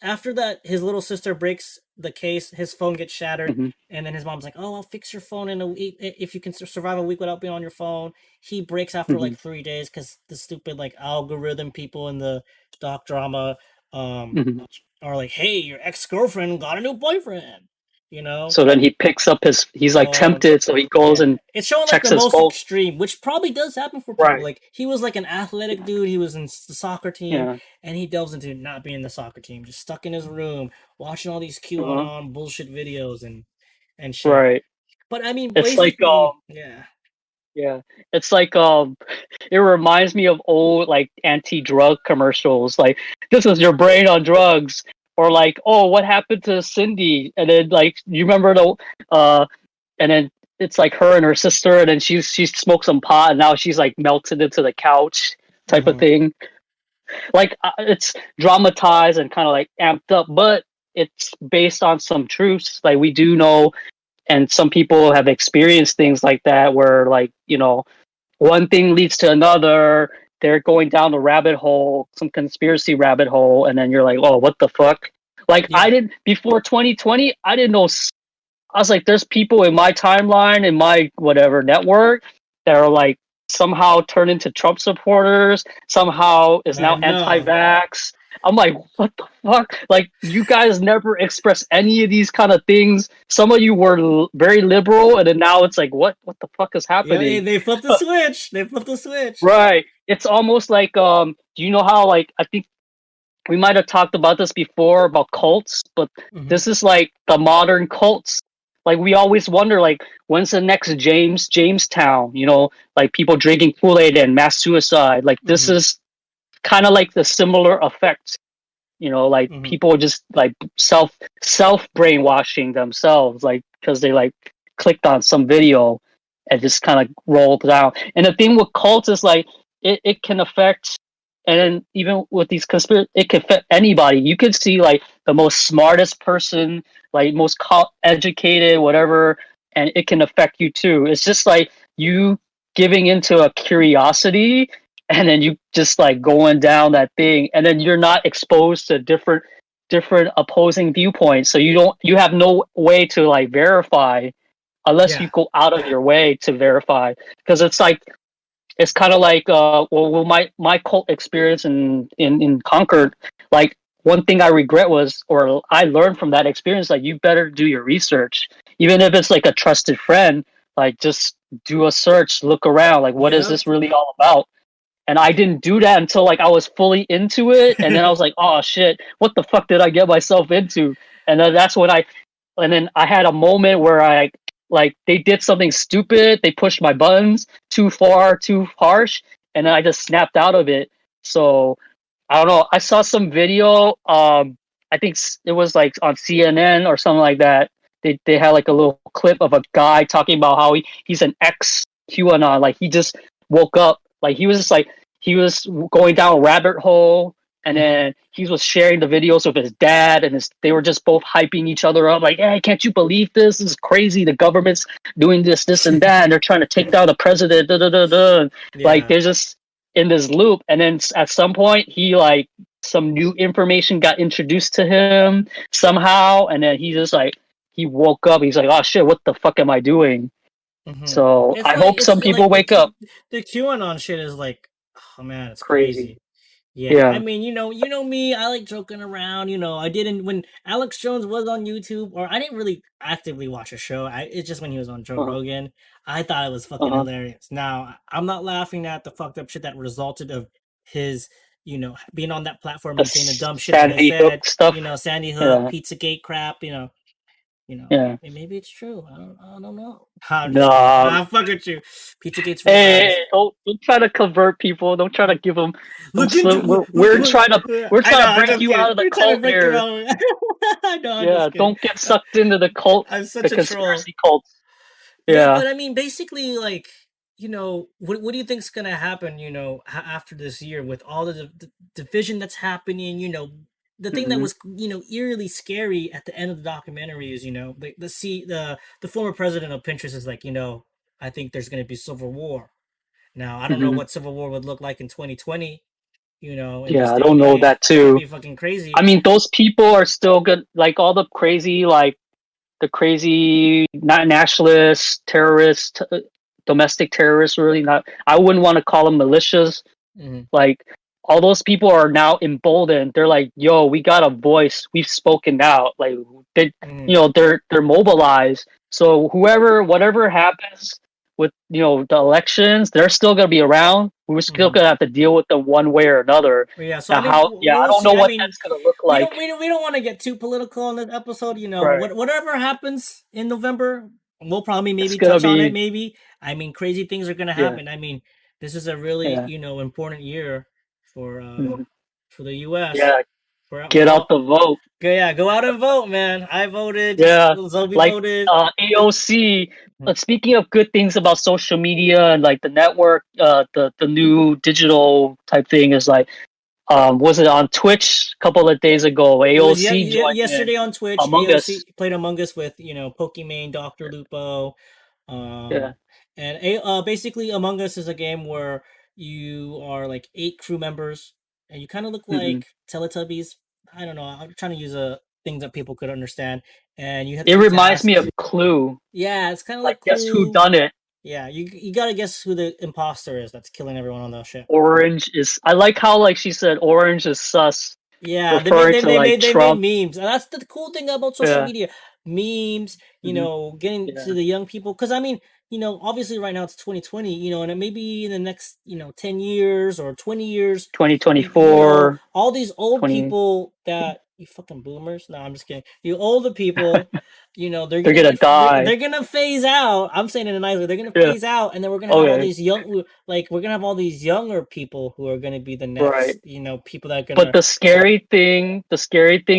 after that, his little sister breaks the case. His phone gets shattered, Hmm. and then his mom's like, "Oh, I'll fix your phone in a week if you can survive a week without being on your phone." He breaks after Hmm. like 3 days because the stupid like algorithm people in the doc drama um Hmm. are like, "Hey, your ex girlfriend got a new boyfriend," you know. So then he picks up he's like phone. tempted, so he goes Yeah, and it's showing like checks the his most phone. extreme, which probably does happen for people. Right. Like he was like an athletic dude. He was in the soccer team, Yeah. and he delves into not being in the soccer team, just stuck in his room watching all these Uh-huh. QAnon bullshit videos and shit. Right. But I mean, It's like basically, yeah, yeah. It's like it reminds me of old like anti-drug commercials. Like this is your brain on drugs, or like oh what happened to Cindy, and then like you remember the and then it's like her and her sister, and then she smoked some pot, and now she's like melted into the couch type of hmm thing. Like it's dramatized and kind of like amped up, but it's based on some truths. Like we do know, and some people have experienced things like that, where like one thing leads to another. They're going down the rabbit hole, some conspiracy rabbit hole, and then you're like, oh, what the fuck? Like I yeah, didn't before 2020. I didn't know. I was like, there's people in my timeline, in my whatever network, that are like somehow turned into Trump supporters. Somehow is I now know. anti-vax. I'm like, what the fuck? Like, you guys never expressed any of these kind of things. Some of you were very liberal, and then now it's like, what the fuck is Yeah, happening? they flipped the switch. They flipped the switch. Right. It's almost like do you know how like I think we might have talked about this before about cults, but hmm this is like the modern cults. Like we always wonder like when's the next Jamestown, like people drinking Kool-Aid and mass suicide. Like this hmm is kind of like the similar effect, like hmm people just like self brainwashing themselves like because they like clicked on some video and just kind of rolled down. And the thing with cults is like it can affect, and then even with these conspiracy, it can affect anybody. You could see like the most smartest person, like most educated whatever, and it can affect you too. It's just like you giving into a curiosity, and then you just like going down that thing, and then you're not exposed to different opposing viewpoints, so you have no way to like verify unless you Yeah, go out of your way to verify, because it's kind of like well my cult experience in Concord, like one thing I regret was, or I learned from that experience, like you better do your research, even if it's like a trusted friend, like just do a search, look around, like what is yep, this really all about. and I didn't do that until like I was fully into it, and then I was like, oh shit, what the fuck did I get myself into? And then that's when and then I had a moment where I like they did something stupid, they pushed my buttons too far, too harsh, and then I just snapped out of it. So I don't know. I saw some video. I think it was like on CNN or something like that. They had like a little clip of a guy talking about how he's an ex QAnon. Like he just woke up. Like he was just like he was going down a rabbit hole, and Mhm. then he was sharing the videos with his dad, and they were just both hyping each other up. Like, hey, can't you believe this? This is crazy. The government's doing this, and that, and they're trying to take down the president. Da, da, da, da. Like Yeah. they're just in this loop, and then at some point he like some new information got introduced to him somehow, and then he just like he woke up. He's like, oh shit, what the fuck am I doing? Mhm. So It's I like hope it's some people like wake up. The QAnon shit is like, oh man, it's Crazy. crazy. Yeah, I Yeah. mean, you know me. I like joking around. You know, I didn't when Alex Jones was on YouTube, or I didn't really actively watch a show. It's just when he was on Joe Uh-huh. Rogan. I thought it was fucking Uh-huh. hilarious. Now, I'm not laughing at the fucked up shit that resulted of his, being on that platform The and saying the dumb shit that he Sandy said. Hook stuff. Sandy Hook, Yeah. Pizzagate crap. Yeah. Maybe it's true. I don't know. I'm just kidding. No. Nah, fuck with you. Pizzagate's real, Hey, guys. don't try to convert people. Don't try to give them. Look into We're trying to we're I know. trying to I'm break just you kidding. out of the We're trying to cult break you here. out. I know. I'm Yeah, just kidding. don't get sucked into the cult, I'm the such a troll. conspiracy cults. Yeah, Yeah. but I mean, basically, like, what do you think's gonna happen? After this year with all the division that's happening. The thing that Hmm. was eerily scary at the end of the documentary is the former president of Pinterest is like I think there's gonna be civil war. Now I don't know Hmm. what civil war would look like in 2020. In this Yeah, I day don't and know age, that that'd too. be fucking I crazy. mean, those people are still good. Like all the crazy, like the crazy, not nationalists, terrorists, domestic terrorists. Really, not. I wouldn't want to call them militias. Hmm. Like all those people are now emboldened. They're like, "Yo, we got a voice. We've spoken out." Like they, Hmm. they're mobilized. So whatever happens with the elections, they're still gonna be around. We're still Hmm. gonna have to deal with them one way or another. Yeah, so I Now, mean, how? Yeah, I we'll don't see. know I what mean, that's gonna look like. we don't want to get too political on this episode. Right. Whatever happens in November, we'll probably It's maybe gonna touch on it. be Maybe. I mean, crazy things are gonna yeah, happen. I mean, this is a really yeah, important year for mhm, the U.S. yeah. For Get out all. the vote. Yeah, go out and vote, man. I voted. Yeah, Zobi like voted. AOC. Speaking of good things about social media and like the network, the new digital type thing is like, was it on Twitch a couple of days ago? It was AOC joined in yesterday on Twitch. Among AOC Us. played Among Us with Pokimane, Doctor Lupo, Yeah. and basically Among Us is a game where you are like 8 crew members, and you kind of look Hmm. like Teletubbies. I don't know. I'm trying to use a thing that people could understand, and you have It three reminds me tasks. of Clue. Yeah, it's kind of Like, like guess who Clue. done it? Yeah, you gotta guess who the imposter is that's killing everyone on the ship. Orange is. I like how like she said orange is sus, Yeah, referring to like they made Trump. memes, and that's the cool thing about social Yeah. media. Memes, Hmm. getting Yeah. to the young people. Because I mean, obviously right now it's 2020, and it maybe in the next 10 years or 20 years, 2024, all these old 20. people that you fucking boomers. No, I'm just kidding. You older people, they're They're gonna gonna die. they're gonna phase out. I'm saying it in a nice way. They're gonna Yeah. phase out, and then we're gonna have all Okay. these we're gonna have all these younger people who are gonna be the Right. next, people that are But gonna. the scary thing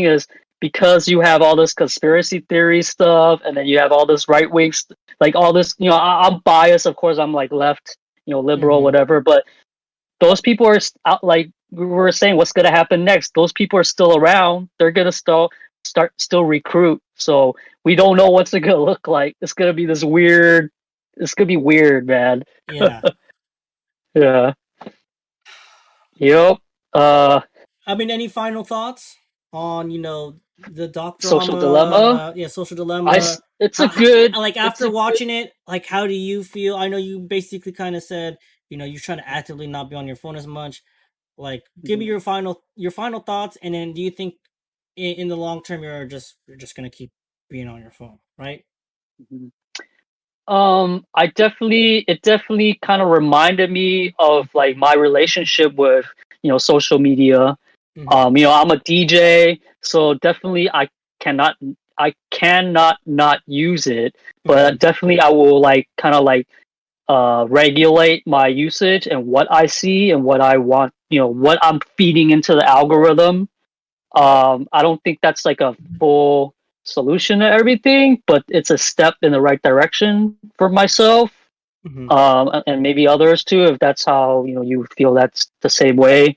is because you have all this conspiracy theory stuff, and then you have all this right wing, like all this. I'm biased, of course. I'm like left, liberal, Mhm. whatever. But those people are out. Like we were saying, what's gonna happen next? Those people are still around. They're gonna still recruit. So we don't know what's it gonna look like. It's gonna be this weird. It's gonna be weird, man. Yeah. Yeah. Yep. Uh, I mean, any final thoughts on the doc social drama? dilemma. Yeah, social dilemma. It's a How, good. like It's after a good. watching it, like how do you feel? I know you basically kind of said you're trying to actively not be on your phone as much. Like, give me Mhm, your final thoughts, and then do you think in the long term you're just gonna keep being on your phone, right? mhm. I definitely it definitely kind of reminded me of like my relationship with social media. Hmm. I'm a DJ, so definitely cannot I cannot not use it, Hmm. but definitely I will like kind of like regulate my usage and what I see and what I want, what I'm feeding into the algorithm. I don't think that's like a full solution to everything, but it's a step in the right direction for myself, Hmm. and maybe others too, if that's how you feel that's the same way.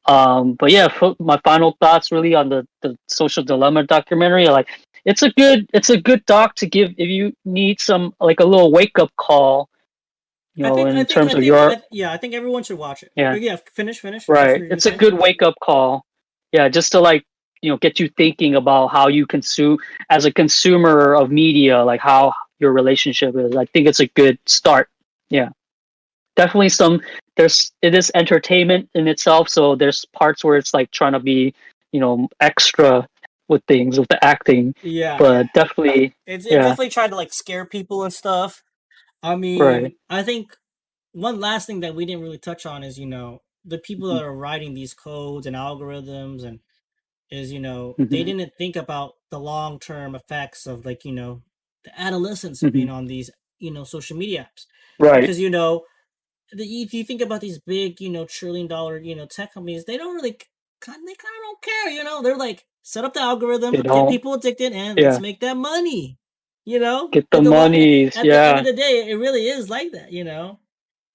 But yeah, my final thoughts really on the social dilemma documentary. Like, it's a good doc to give if you need some like a little wake up call, in terms of your yeah, I think everyone should watch it. yeah. But yeah, finish Right. what you were It's a saying. good wake up call. Yeah, just to like, get you thinking about how you consume as a consumer of media, like how your relationship is. I think it's a good start. Yeah. Definitely it is entertainment in itself, so there's parts where it's like trying to be, extra with things, with the acting. Yeah, yeah. But definitely, It yeah, definitely tried to like scare people and stuff. I right. mean, I think one last thing that we didn't really touch on is, the people Mhm, that are writing these codes and algorithms and is, they mhm, didn't think about the long term effects of like, the adolescents mhm. being on these, social media apps. Right. Because, if you think about these big, trillion-dollar, tech companies, they don't really, they kind of don't care, They're like, set up the They algorithm, get don't. people addicted, and let's Yeah. make that money. You know, Get the at the monies. at the end of Yeah. the day, it really is like that.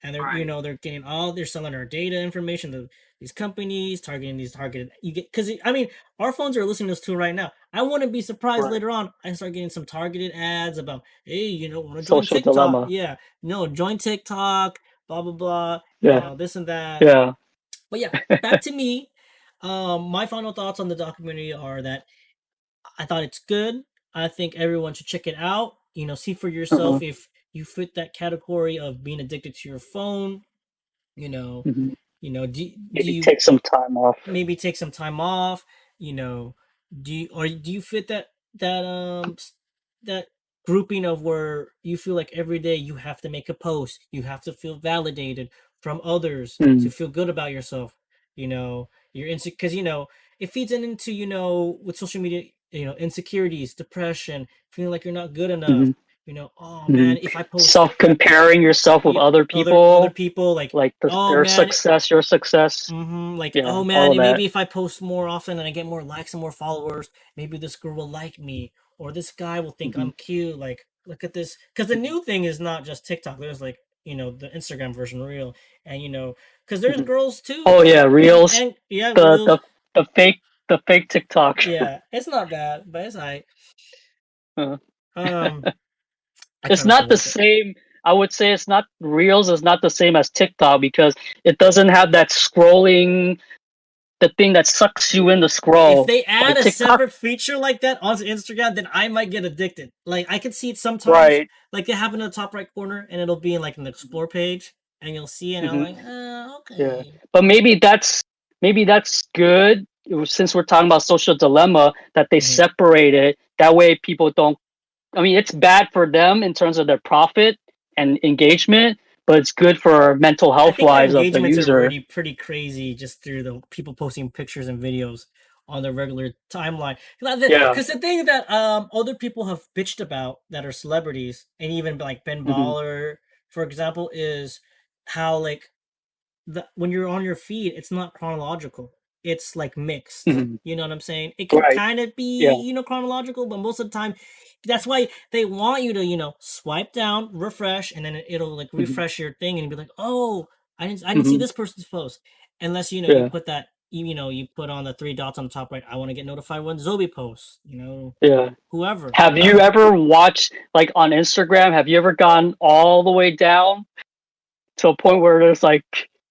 And they're, Right. they're getting they're selling our data information to these companies, targeting these targeted. You get because I mean, our phones are listening to us too right now. I wouldn't be surprised Right. later on I start getting some targeted ads about, hey, want to join Social TikTok? dilemma. Yeah, no, join TikTok, blah blah blah, Yeah. this and that. Yeah. But yeah, back to me. My final thoughts on the documentary are that I thought it's good. I think everyone should check it out. See for Uh-huh. yourself if you fit that category of being addicted to your phone. You know, Mhm. do Maybe you take some time off. maybe take some time off? You know, do you fit that grouping of where you feel like every day you have to make a post, you have to feel validated from others to Mm. feel good about yourself. You're insecure because it feeds into with social media, insecurities, depression, feeling like you're not good enough. Mhm. Oh man, Mhm. if I post Self comparing yourself with yeah, other other people, people like, like oh their man, success, your success. like, Yeah, oh man, all of and that. maybe if I post more often and I get more likes and more followers, maybe this girl will like me, or this guy will think Mhm. I'm cute. Like, look at this, because the new thing is not just TikTok. There's like the Instagram version, Reel, and because there's Mhm. girls too, Oh yeah, reels, and yeah, the Reels, the the fake TikTok. yeah, it's not bad, but it's I Uh, um I try it's not to not the watch it. same. I would say it's not reels is not the same as TikTok because it doesn't have that scrolling, the thing that sucks you in the If scroll. they add Like a TikTok, separate feature like that onto Instagram, then I might get addicted. Like I can see it sometimes, right? like it happen in the top right corner, and it'll be in like an explore page, and you'll see it, and I'm Hmm. like, Yeah, okay. but maybe that's good since we're talking about social dilemma that they Hmm. separate it. That way, people don't. I mean, it's bad for them in terms of their profit and engagement, but it's good for mental I health think their wise of the engagements are user. already pretty crazy just through the people posting pictures and videos on their regular timeline. Yeah. Because the thing that other people have bitched about that are celebrities, and even like Ben Hmm. Baller, for example, is how like when you're on your feed, it's not chronological. It's like mixed. Hmm. You know what I'm saying? It can Right. kind of be, Yeah. chronological, but most of the time, that's why they want you to, swipe down, refresh, and then it'll like Hmm. refresh your thing and be like, oh, I didn't see Hmm. this person's post, unless you Yeah. put that you put on the three dots on the top right. I want to get notified when Zoe posts. Yeah. Whoever. Have you ever watched like on Instagram? Have you ever gone all the way down to a point where there's like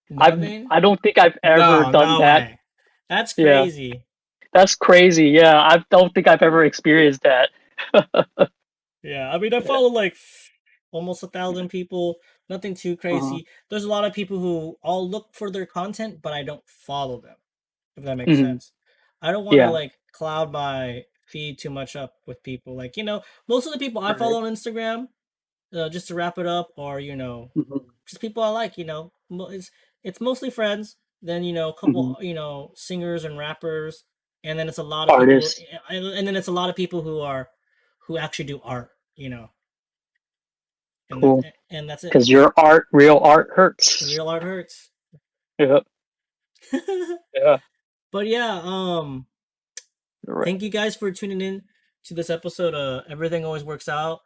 Nothing. I don't think I've ever No, done no that. way. That's Yeah. crazy. That's crazy. Yeah, I don't think I've ever experienced that. Yeah, I mean, I follow like almost 1,000 people. Nothing too Uh-huh. crazy. There's a lot of people who I'll look for their content, but I don't follow them. If that makes Hmm. sense. I don't want to Yeah. like cloud my feed too much up with people. Like most of the people I Right. follow on Instagram, just to wrap it up, are Mhm. just people I like. It's mostly friends. Then a couple Mhm. singers and rappers, and then it's a lot of people, Artists. and then it's a lot of people who actually do art. And Cool. that's it. Because your art, real art hurts. Real art hurts. Yeah. Yeah. But yeah, You're right. thank you guys for tuning in to this episode. Everything always works out.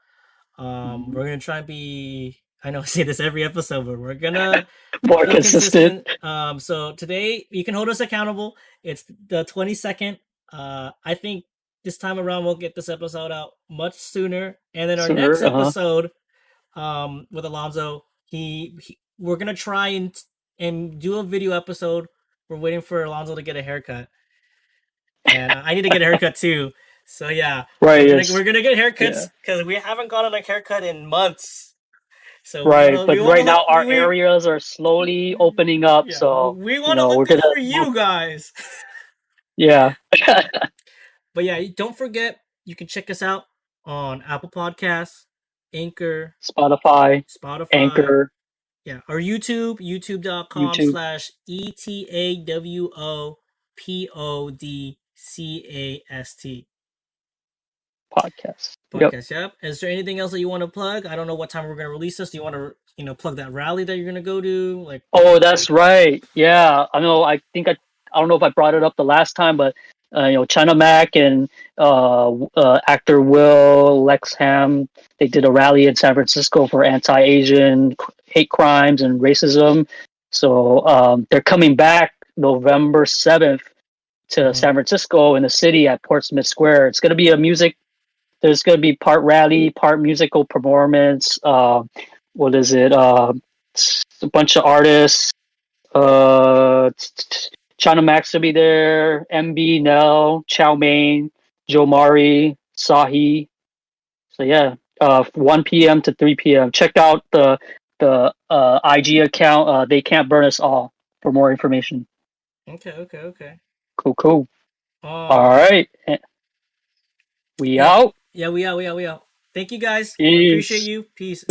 Mhm. We're gonna try and be. I know I say this every episode, but we're gonna More be consistent. consistent. So today you can hold us accountable. It's the 22nd. I think this time around we'll get this episode out much sooner. And then our next Sooner. episode, with Alonzo, we're gonna try and do a video episode. We're waiting for Alonzo to get a haircut, and I need to get a haircut too. So yeah, Right. we're Yes. gonna get Yeah. haircuts because we haven't gotten a haircut in months. So Right. we But want to right look now, our areas are slowly opening up. yeah, So, we want to we're look going good to for move. you guys. Yeah. But yeah, don't forget you can check us out on Apple Podcasts, Anchor, Spotify, Spotify, Anchor, yeah, or youtube.com YouTube slash ETAWOPODCAST podcast. Yep. podcast. Yep. Is there anything else that you want to plug? I don't know what time we're going to release this. Do you want to, plug that rally that you're going to go to? Like, Oh, that's right. Yeah, I know. I don't know if I brought it up the last time, but China Mac and actor Will Lexham, they did a rally in San Francisco for anti-Asian hate crimes and racism. So they're coming back November 7th to mhm. San Francisco in the city at Portsmouth Square. It's going to be a music. There's going to be part rally, part musical performance. What is it? A bunch of artists. China Max will be there. MB, Nell, Chow Mein, Joe Mari, Sahi. So yeah, 1 p.m. to 3 p.m. Check out the IG account. They can't burn us all for more information. Okay, okay, okay. Cool, cool. All Um, right, we yeah, out. yeah, we out. Thank you guys. We appreciate Peace. you. Peace.